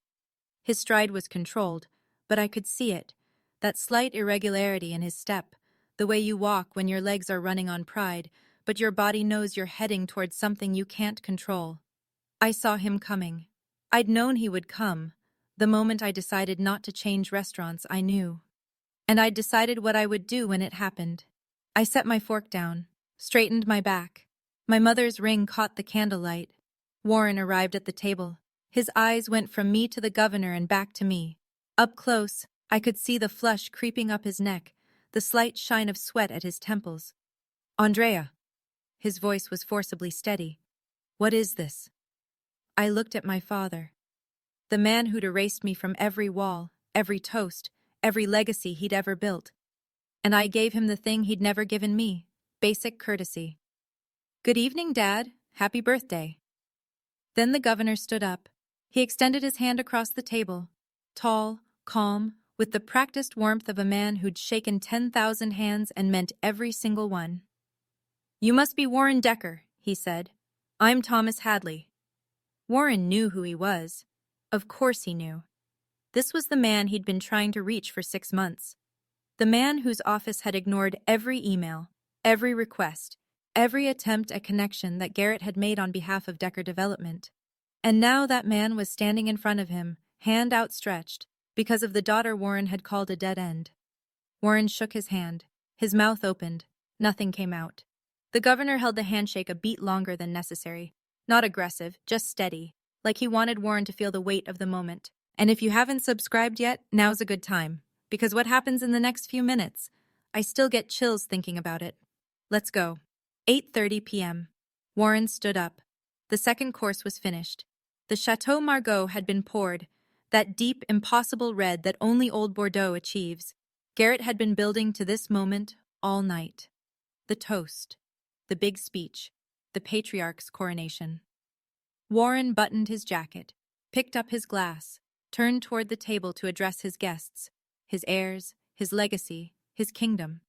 His stride was controlled, but I could see it, that slight irregularity in his step, the way you walk when your legs are running on pride, but your body knows you're heading towards something you can't control. I saw him coming. I'd known he would come. The moment I decided not to change restaurants, I knew. And I'd decided what I would do when it happened. I set my fork down, straightened my back. My mother's ring caught the candlelight. Warren arrived at the table. His eyes went from me to the governor and back to me. Up close, I could see the flush creeping up his neck, the slight shine of sweat at his temples. Andrea. His voice was forcibly steady. What is this? I looked at my father. The man who'd erased me from every wall, every toast, every legacy he'd ever built. And I gave him the thing he'd never given me, basic courtesy. Good evening, Dad. Happy birthday. Then the governor stood up. He extended his hand across the table, tall, calm, with the practiced warmth of a man who'd shaken 10,000 hands and meant every single one. You must be Warren Decker, he said. I'm Thomas Hadley. Warren knew who he was. Of course he knew. This was the man he'd been trying to reach for 6 months. The man whose office had ignored every email, every request, every attempt at connection that Garrett had made on behalf of Decker Development. And now that man was standing in front of him, hand outstretched, because of the daughter Warren had called a dead end. Warren shook his hand. His mouth opened. Nothing came out. The governor held the handshake a beat longer than necessary. Not aggressive, just steady, like he wanted Warren to feel the weight of the moment. And if you haven't subscribed yet, now's a good time. Because what happens in the next few minutes? I still get chills thinking about it. Let's go. 8:30 p.m. Warren stood up. The second course was finished. The Chateau Margaux had been poured, that deep, impossible red that only Old Bordeaux achieves. Garrett had been building to this moment all night. The toast, the big speech, the patriarch's coronation. Warren buttoned his jacket, picked up his glass, turned toward the table to address his guests, his heirs, his legacy, his kingdom.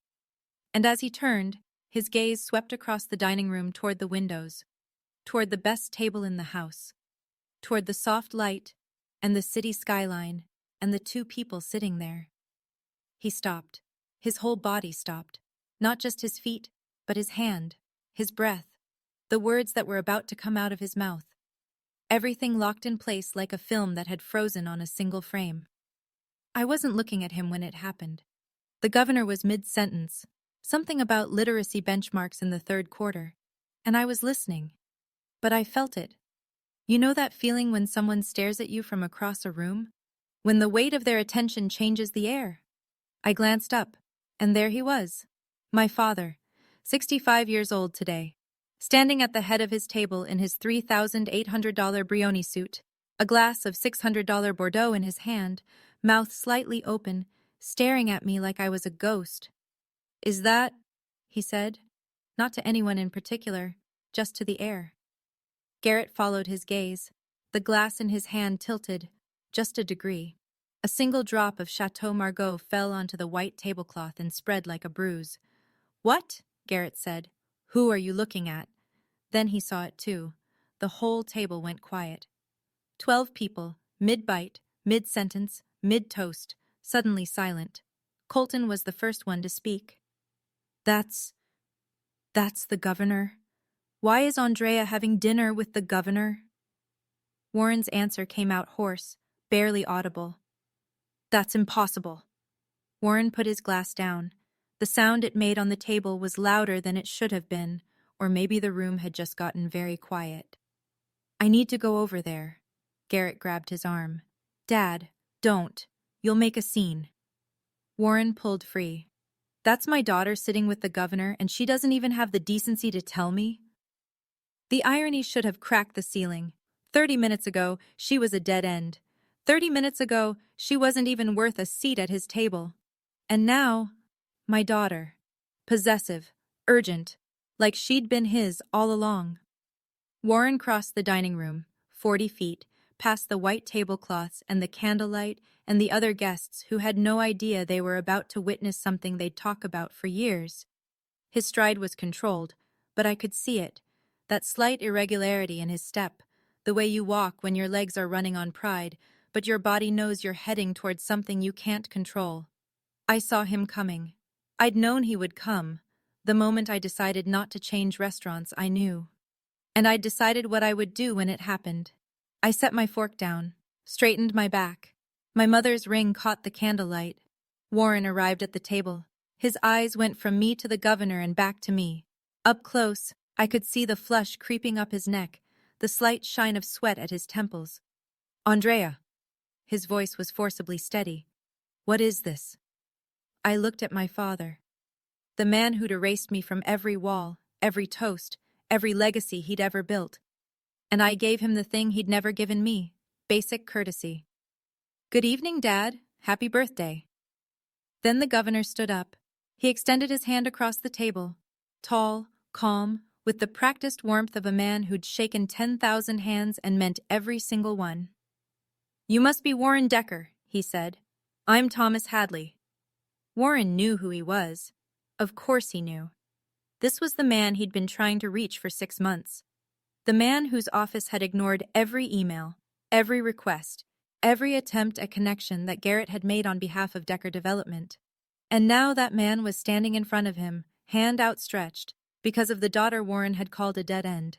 And as he turned, his gaze swept across the dining room toward the windows, toward the best table in the house, toward the soft light and the city skyline and the two people sitting there. He stopped. His whole body stopped. Not just his feet, but his hand, his breath, the words that were about to come out of his mouth. Everything locked in place like a film that had frozen on a single frame. I wasn't looking at him when it happened. The governor was mid-sentence, something about literacy benchmarks in the third quarter, and I was listening. But I felt it. You know that feeling when someone stares at you from across a room? When the weight of their attention changes the air? I glanced up, and there he was. My father, 65 years old today, standing at the head of his table in his $3,800 Brioni suit, a glass of $600 Bordeaux in his hand, mouth slightly open, staring at me like I was a ghost. Is that, he said, not to anyone in particular, just to the air. Garrett followed his gaze. The glass in his hand tilted, just a degree. A single drop of Chateau Margaux fell onto the white tablecloth and spread like a bruise. What? Garrett said. Who are you looking at? Then he saw it too. The whole table went quiet. 12 people, mid-bite, Mid-sentence, mid-toast, suddenly silent. Colton was the first one to speak. That's the governor. Why is Andrea having dinner with the governor? Warren's answer came out hoarse, barely audible. That's impossible. Warren put his glass down. The sound it made on the table was louder than it should have been, or maybe the room had just gotten very quiet. I need to go over there. Garrett grabbed his arm. Dad, don't. You'll make a scene. Warren pulled free. That's my daughter sitting with the governor, and she doesn't even have the decency to tell me? The irony should have cracked the ceiling. 30 minutes ago, she was a dead end. 30 minutes ago, she wasn't even worth a seat at his table. And now, my daughter. Possessive, urgent, like she'd been his all along. Warren crossed the dining room, 40 feet, past the white tablecloths and the candlelight and the other guests who had no idea they were about to witness something they'd talk about for years. His stride was controlled, but I could see it, that slight irregularity in his step, the way you walk when your legs are running on pride, but your body knows you're heading towards something you can't control. I saw him coming. I'd known he would come. The moment I decided not to change restaurants, I knew. And I'd decided what I would do when it happened. I set my fork down, straightened my back. My mother's ring caught the candlelight. Warren arrived at the table. His eyes went from me to the governor and back to me. Up close, I could see the flush creeping up his neck, the slight shine of sweat at his temples. Andrea. His voice was forcibly steady. What is this? I looked at my father. The man who'd erased me from every wall, every toast, every legacy he'd ever built. And I gave him the thing he'd never given me, basic courtesy. Good evening, Dad. Happy birthday. Then the governor stood up. He extended his hand across the table, tall, calm, with the practiced warmth of a man who'd shaken 10,000 hands and meant every single one. You must be Warren Decker, he said. I'm Thomas Hadley. Warren knew who he was. Of course he knew. This was the man he'd been trying to reach for 6 months. The man whose office had ignored every email, every request, every attempt at connection that Garrett had made on behalf of Decker Development. And now that man was standing in front of him, hand outstretched, because of the daughter Warren had called a dead end.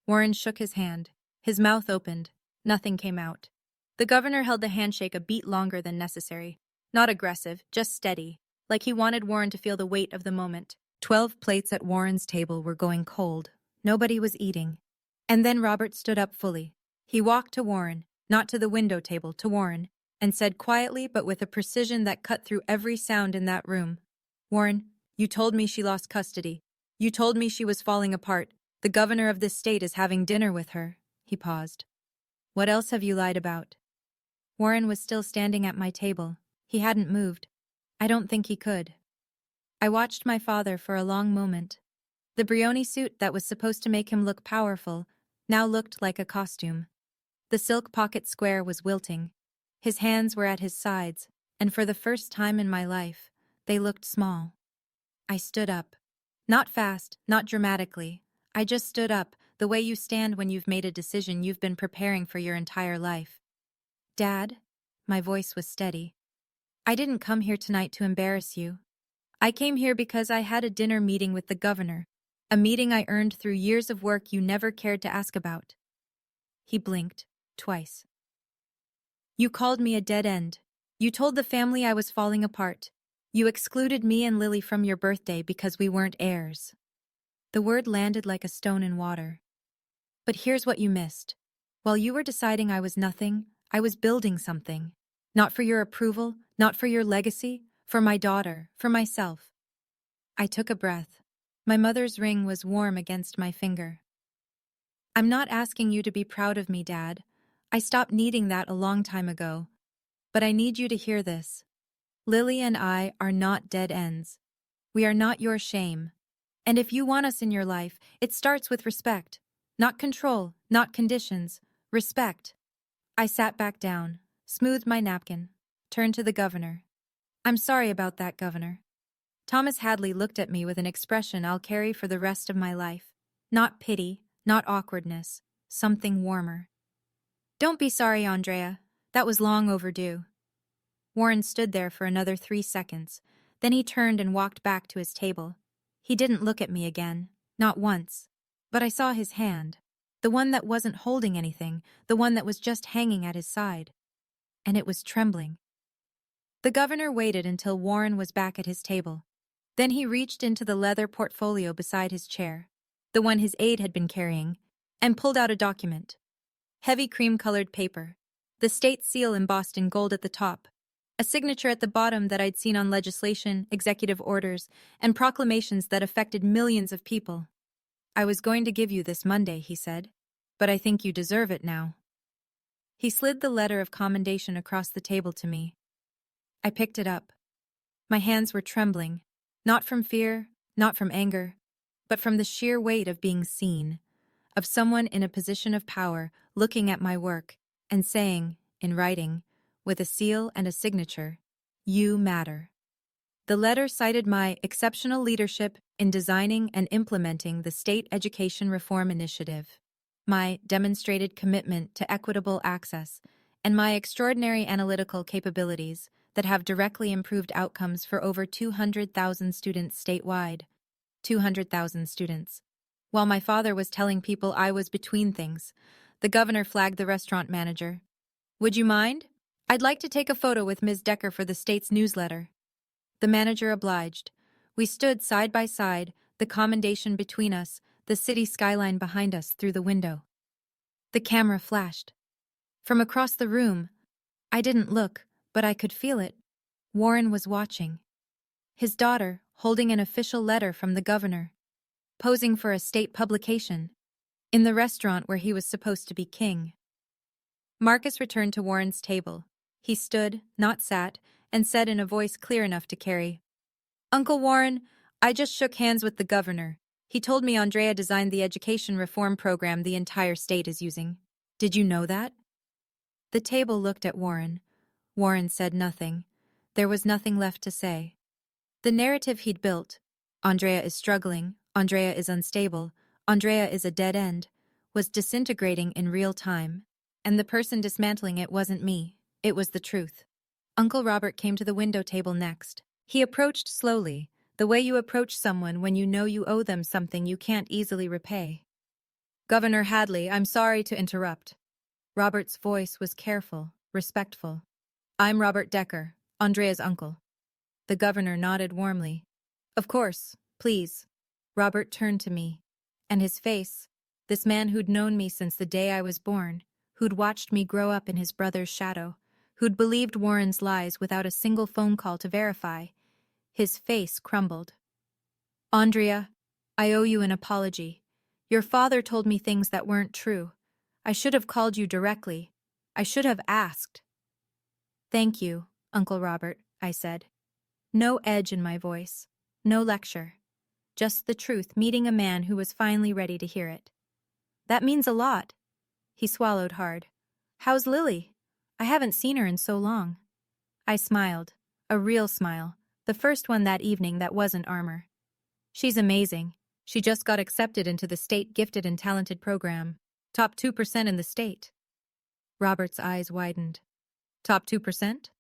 Warren shook his hand. His mouth opened. Nothing came out. The governor held the handshake a beat longer than necessary. Not aggressive, just steady, like he wanted Warren to feel the weight of the moment. 12 plates at Warren's table were going cold. Nobody was eating. And then Robert stood up fully. He walked to Warren, not to the window table, to Warren, and said quietly but with a precision that cut through every sound in that room, Warren, you told me she lost custody. You told me she was falling apart. The governor of this state is having dinner with her. He paused. What else have you lied about? Warren was still standing at my table. He hadn't moved. I don't think he could. I watched my father for a long moment. The Brioni suit that was supposed to make him look powerful now looked like a costume. The silk pocket square was wilting. His hands were at his sides, and for the first time in my life, they looked small. I stood up. Not fast, not dramatically. I just stood up, the way you stand when you've made a decision you've been preparing for your entire life. Dad, my voice was steady. I didn't come here tonight to embarrass you. I came here because I had a dinner meeting with the governor, a meeting I earned through years of work you never cared to ask about. He blinked, twice. You called me a dead end. You told the family I was falling apart. You excluded me and Lily from your birthday because we weren't heirs. The word landed like a stone in water. But here's what you missed. While you were deciding I was nothing, I was building something. Not for your approval, not for your legacy, for my daughter, for myself. I took a breath. My mother's ring was warm against my finger. I'm not asking you to be proud of me, Dad. I stopped needing that a long time ago. But I need you to hear this. Lily and I are not dead ends. We are not your shame. And if you want us in your life, it starts with respect. Not control, not conditions. Respect. I sat back down, smoothed my napkin, turned to the governor. I'm sorry about that, Governor. Thomas Hadley looked at me with an expression I'll carry for the rest of my life. Not pity, not awkwardness, something warmer. Don't be sorry, Andrea. That was long overdue. Warren stood there for another 3 seconds. Then he turned and walked back to his table. He didn't look at me again, not once. But I saw his hand. The one that wasn't holding anything, the one that was just hanging at his side. And it was trembling. The governor waited until Warren was back at his table. Then he reached into the leather portfolio beside his chair, the one his aide had been carrying, and pulled out a document. Heavy cream-colored paper, the state seal embossed in gold at the top, a signature at the bottom that I'd seen on legislation, executive orders, and proclamations that affected millions of people. "I was going to give you this Monday," he said, "but I think you deserve it now." He slid the letter of commendation across the table to me. I picked it up. My hands were trembling, not from fear, not from anger, but from the sheer weight of being seen, of someone in a position of power looking at my work and saying, in writing, with a seal and a signature, "You matter." The letter cited my exceptional leadership in designing and implementing the State Education Reform Initiative, my demonstrated commitment to equitable access, and my extraordinary analytical capabilities that have directly improved outcomes for over 200,000 students statewide. 200,000 students. While my father was telling people I was between things, the governor flagged the restaurant manager. "Would you mind? I'd like to take a photo with Ms. Decker for the state's newsletter." The manager obliged. We stood side by side, the commendation between us, the city skyline behind us through the window. The camera flashed. From across the room, I didn't look, but I could feel it. Warren was watching. His daughter, holding an official letter from the governor, posing for a state publication, in the restaurant where he was supposed to be king. Marcus returned to Warren's table. He stood, not sat, and said in a voice clear enough to carry, "Uncle Warren, I just shook hands with the governor. He told me Andrea designed the education reform program the entire state is using. Did you know that?" The table looked at Warren. Warren said nothing. There was nothing left to say. The narrative he'd built, Andrea is struggling, Andrea is unstable, Andrea is a dead end, was disintegrating in real time. And the person dismantling it wasn't me. It was the truth. Uncle Robert came to the window table next. He approached slowly, the way you approach someone when you know you owe them something you can't easily repay. "Governor Hadley, I'm sorry to interrupt." Robert's voice was careful, respectful. "I'm Robert Decker, Andrea's uncle." The governor nodded warmly. "Of course, please." Robert turned to me, and his face, this man who'd known me since the day I was born, who'd watched me grow up in his brother's shadow, who'd believed Warren's lies without a single phone call to verify, his face crumbled. "Andrea, I owe you an apology. Your father told me things that weren't true. I should have called you directly. I should have asked." "Thank you, Uncle Robert," I said. No edge in my voice, no lecture. Just the truth meeting a man who was finally ready to hear it. "That means a lot." He swallowed hard. "How's Lily? I haven't seen her in so long." I smiled, a real smile, the first one that evening that wasn't armor. "She's amazing. She just got accepted into the state gifted and talented program. Top 2% in the state." Robert's eyes widened. "Top 2%?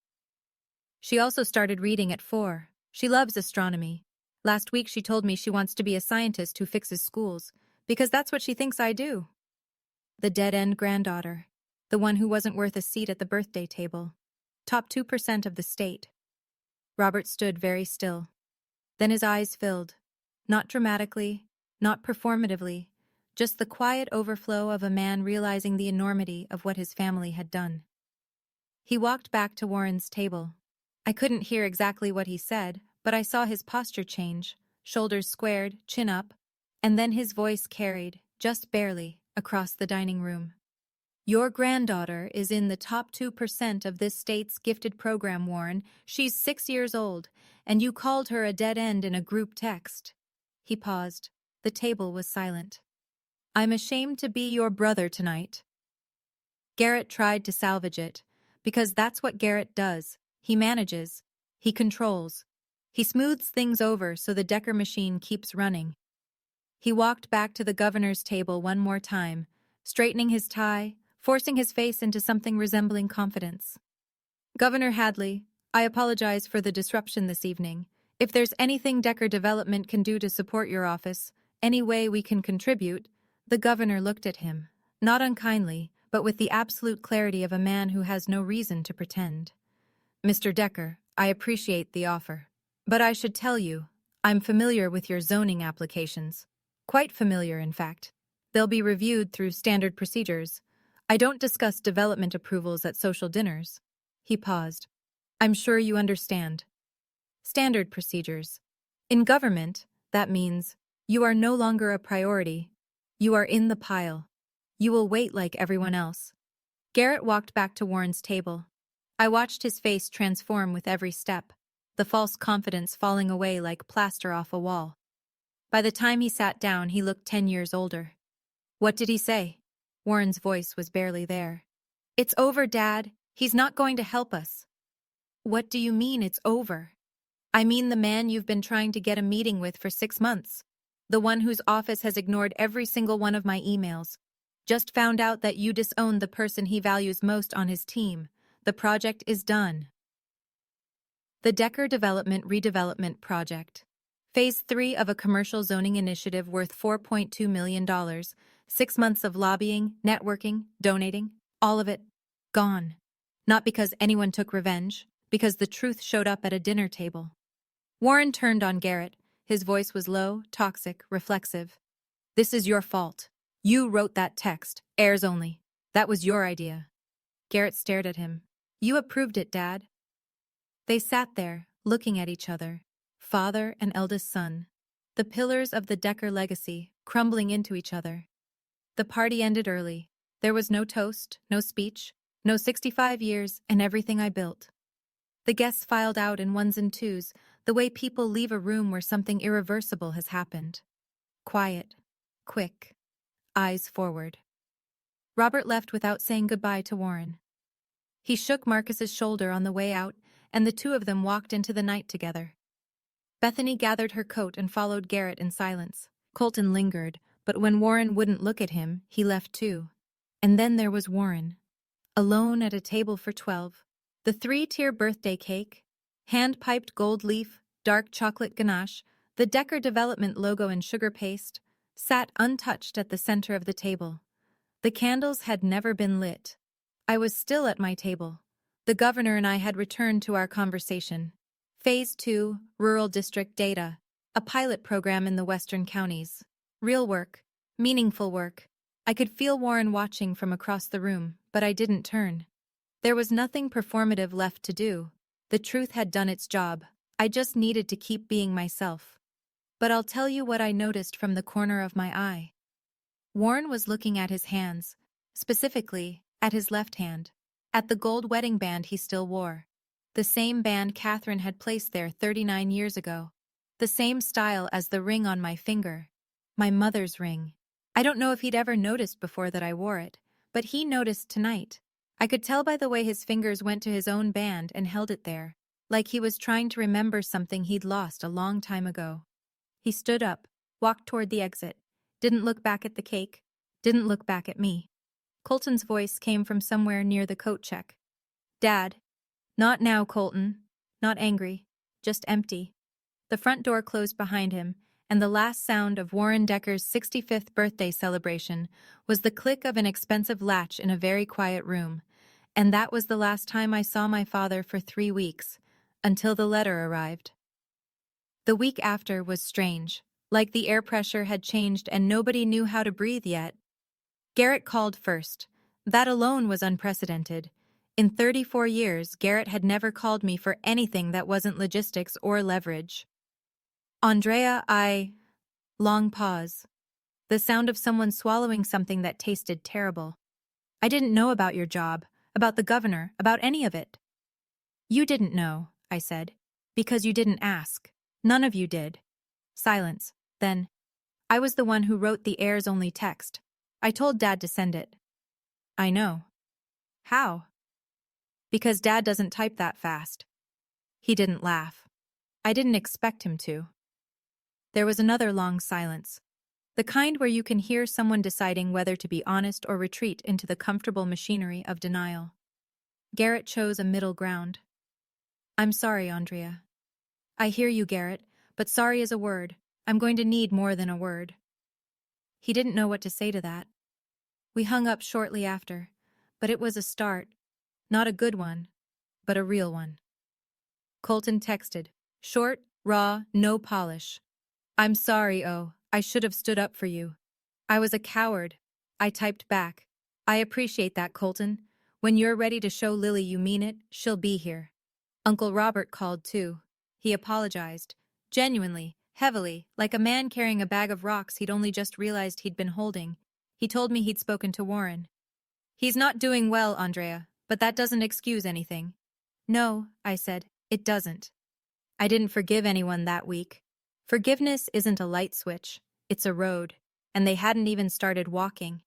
She also started reading at 4. She loves astronomy. Last week she told me she wants to be a scientist who fixes schools, because that's what she thinks I do." The dead-end granddaughter, the one who wasn't worth a seat at the birthday table. Top 2% of the state. Robert stood very still. Then his eyes filled. Not dramatically, not performatively, just the quiet overflow of a man realizing the enormity of what his family had done. He walked back to Warren's table. I couldn't hear exactly what he said, but I saw his posture change, shoulders squared, chin up, and then his voice carried, just barely, across the dining room. "Your granddaughter is in the top 2% of this state's gifted program, Warren. She's 6 years old, and you called her a dead end in a group text." He paused. The table was silent. "I'm ashamed to be your brother tonight." Garrett tried to salvage it, because that's what Garrett does. He manages. He controls. He smooths things over so the Decker machine keeps running. He walked back to the governor's table one more time, straightening his tie, forcing his face into something resembling confidence. Governor Hadley, I apologize for the disruption this evening. If there's anything Decker Development can do to support your office, any way we can contribute, the governor looked at him, not unkindly, but with the absolute clarity of a man who has no reason to pretend. Mr. Decker, I appreciate the offer. But I should tell you, I'm familiar with your zoning applications. Quite familiar, in fact. They'll be reviewed through standard procedures. I don't discuss development approvals at social dinners. He paused. I'm sure you understand. Standard procedures. In government, that means you are no longer a priority. You are in the pile. You will wait like everyone else. Garrett walked back to Warren's table. I watched his face transform with every step, the false confidence falling away like plaster off a wall. By the time he sat down, he looked 10 years older. What did he say? Warren's voice was barely there. It's over, Dad. He's not going to help us. What do you mean it's over? I mean the man you've been trying to get a meeting with for 6 months. The one whose office has ignored every single one of my emails. Just found out that you disowned the person he values most on his team. The project is done. The Decker Development Redevelopment Project. Phase 3 of a commercial zoning initiative worth $4.2 million. 6 months of lobbying, networking, donating, all of it gone. Not because anyone took revenge, because the truth showed up at a dinner table. Warren turned on Garrett. His voice was low, toxic, reflexive. This is your fault. You wrote that text, heirs only. That was your idea. Garrett stared at him. You approved it, Dad. They sat there, looking at each other, father and eldest son, the pillars of the Decker legacy crumbling into each other. The party ended early. There was no toast, no speech, no 65 years and everything I built. The guests filed out in ones and twos, the way people leave a room where something irreversible has happened. Quiet, quick, eyes forward. Robert left without saying goodbye to Warren. He shook Marcus's shoulder on the way out, and the two of them walked into the night together. Bethany gathered her coat and followed Garrett in silence. Colton lingered, but when Warren wouldn't look at him, he left too. And then there was Warren, alone at a table for 12. The 3-tier birthday cake, hand-piped gold leaf, dark chocolate ganache, the Decker Development logo in sugar paste, sat untouched at the center of the table. The candles had never been lit. I was still at my table. The governor and I had returned to our conversation. Phase 2, Rural District Data, a pilot program in the western counties. Real work, meaningful work. I could feel Warren watching from across the room, but I didn't turn. There was nothing performative left to do. The truth had done its job. I just needed to keep being myself. But I'll tell you what I noticed from the corner of my eye. Warren was looking at his hands, specifically at his left hand, at the gold wedding band he still wore. The same band Catherine had placed there 39 years ago. The same style as the ring on my finger. My mother's ring. I don't know if he'd ever noticed before that I wore it, but he noticed tonight. I could tell by the way his fingers went to his own band and held it there, like he was trying to remember something he'd lost a long time ago. He stood up, walked toward the exit, didn't look back at the cake, didn't look back at me. Colton's voice came from somewhere near the coat check. Dad. Not now, Colton. Not angry, just empty. The front door closed behind him, and the last sound of Warren Decker's 65th birthday celebration was the click of an expensive latch in a very quiet room. And that was the last time I saw my father for 3 weeks, until the letter arrived. The week after was strange, like the air pressure had changed and nobody knew how to breathe yet. Garrett called first. That alone was unprecedented. In 34 years, Garrett had never called me for anything that wasn't logistics or leverage. Andrea, Long pause. The sound of someone swallowing something that tasted terrible. I didn't know about your job, about the governor, about any of it. You didn't know, I said, because you didn't ask. None of you did. Silence. Then, I was the one who wrote the heirs-only text. I told Dad to send it. I know. How? Because Dad doesn't type that fast. He didn't laugh. I didn't expect him to. There was another long silence. The kind where you can hear someone deciding whether to be honest or retreat into the comfortable machinery of denial. Garrett chose a middle ground. I'm sorry, Andrea. I hear you, Garrett, but sorry is a word. I'm going to need more than a word. He didn't know what to say to that. We hung up shortly after, but it was a start. Not a good one, but a real one. Colton texted. Short, raw, no polish. I'm sorry, I should have stood up for you. I was a coward. I typed back. I appreciate that, Colton. When you're ready to show Lily you mean it, she'll be here. Uncle Robert called too. He apologized. Genuinely, heavily, like a man carrying a bag of rocks he'd only just realized he'd been holding. He told me he'd spoken to Warren. He's not doing well, Andrea, but that doesn't excuse anything. No, I said, it doesn't. I didn't forgive anyone that week. Forgiveness isn't a light switch, it's a road, and they hadn't even started walking.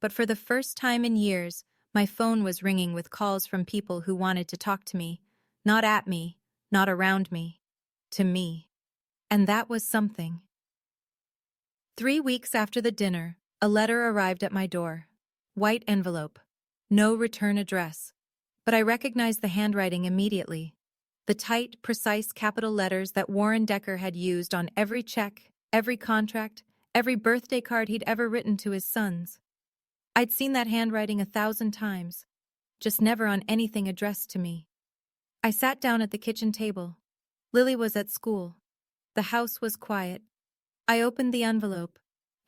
But for the first time in years, my phone was ringing with calls from people who wanted to talk to me, not at me, not around me, to me. And that was something. 3 weeks after the dinner, a letter arrived at my door. White envelope. No return address. But I recognized the handwriting immediately. The tight, precise capital letters that Warren Decker had used on every check, every contract, every birthday card he'd ever written to his sons. I'd seen that handwriting 1,000 times, just never on anything addressed to me. I sat down at the kitchen table. Lily was at school. The house was quiet. I opened the envelope.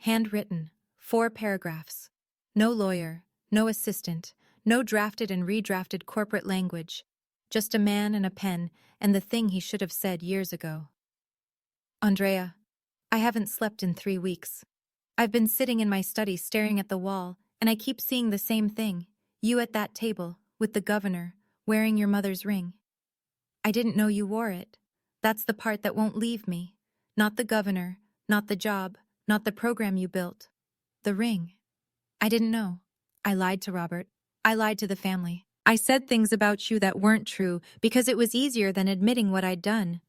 Handwritten, 4 paragraphs. No lawyer, no assistant, no drafted and redrafted corporate language. Just a man and a pen, and the thing he should have said years ago. Andrea, I haven't slept in 3 weeks. I've been sitting in my study staring at the wall, and I keep seeing the same thing. You at that table, with the governor, wearing your mother's ring. I didn't know you wore it. That's the part that won't leave me. Not the governor, not the job, not the program you built. The ring. I didn't know. I lied to Robert. I lied to the family. I said things about you that weren't true because it was easier than admitting what I'd done.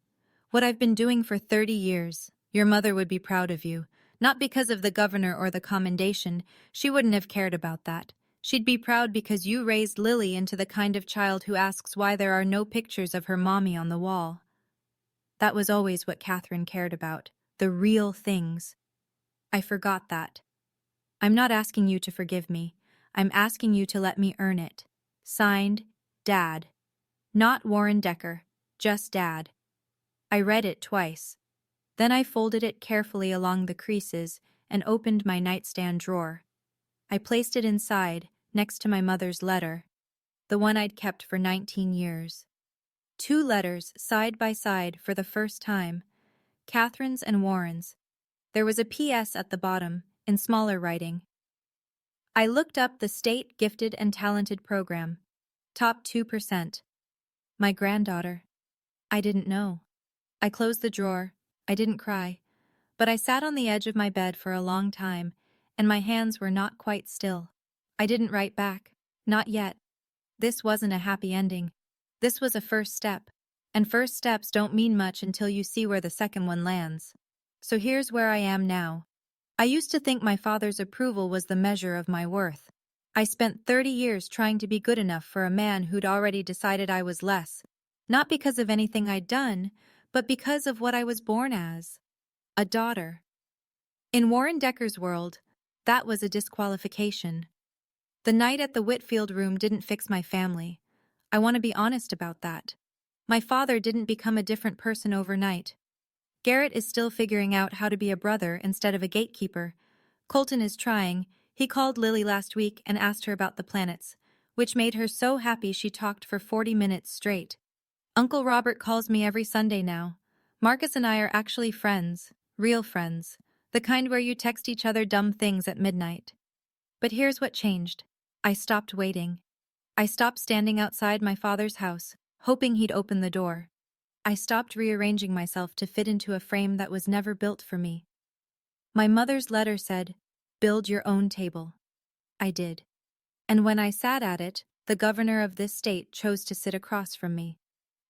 What I've been doing for 30 years. Your mother would be proud of you. Not because of the governor or the commendation. She wouldn't have cared about that. She'd be proud because you raised Lily into the kind of child who asks why there are no pictures of her mommy on the wall. That was always what Catherine cared about. The real things. I forgot that. I'm not asking you to forgive me. I'm asking you to let me earn it. Signed, Dad. Not Warren Decker, just Dad. I read it twice. Then I folded it carefully along the creases and opened my nightstand drawer. I placed it inside, next to my mother's letter, the one I'd kept for 19 years. 2 letters side by side for the first time, Catherine's and Warren's. There was a P.S. at the bottom, in smaller writing. I looked up the State Gifted and Talented Program. Top 2%. My granddaughter. I didn't know. I closed the drawer. I didn't cry. But I sat on the edge of my bed for a long time, and my hands were not quite still. I didn't write back. Not yet. This wasn't a happy ending. This was a first step. And first steps don't mean much until you see where the second one lands. So here's where I am now. I used to think my father's approval was the measure of my worth. I spent 30 years trying to be good enough for a man who'd already decided I was less. Not because of anything I'd done, but because of what I was born as. A daughter. In Warren Decker's world, that was a disqualification. The night at the Whitfield room didn't fix my family. I want to be honest about that. My father didn't become a different person overnight. Garrett is still figuring out how to be a brother instead of a gatekeeper. Colton is trying. He called Lily last week and asked her about the planets, which made her so happy she talked for 40 minutes straight. Uncle Robert calls me every Sunday now. Marcus and I are actually friends, real friends, the kind where you text each other dumb things at midnight. But here's what changed. I stopped waiting. I stopped standing outside my father's house, hoping he'd open the door. I stopped rearranging myself to fit into a frame that was never built for me. My mother's letter said, "Build your own table." I did. And when I sat at it, the governor of this state chose to sit across from me.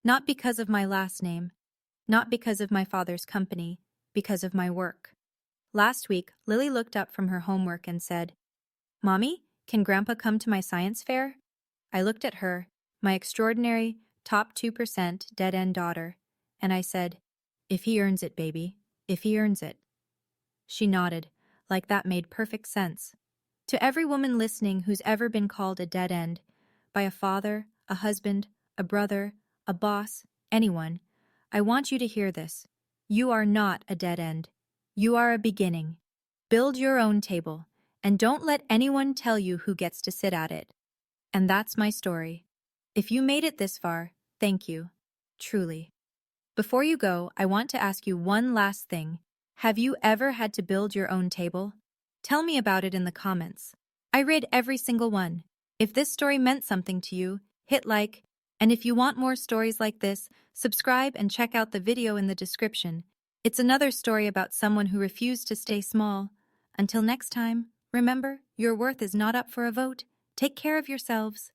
Not because of my last name, not because of my father's company, because of my work. Last week, Lily looked up from her homework and said, "Mommy, can Grandpa come to my science fair?" I looked at her, my extraordinary, top 2% dead-end daughter, and I said, "If he earns it, baby, if he earns it." She nodded, like that made perfect sense. To every woman listening who's ever been called a dead end, by a father, a husband, a brother, a boss, anyone, I want you to hear this. You are not a dead end. You are a beginning. Build your own table, and don't let anyone tell you who gets to sit at it. And that's my story. If you made it this far, thank you. Truly. Before you go, I want to ask you one last thing. Have you ever had to build your own table? Tell me about it in the comments. I read every single one. If this story meant something to you, hit like, and if you want more stories like this, subscribe and check out the video in the description. It's another story about someone who refused to stay small. Until next time, remember, your worth is not up for a vote. Take care of yourselves.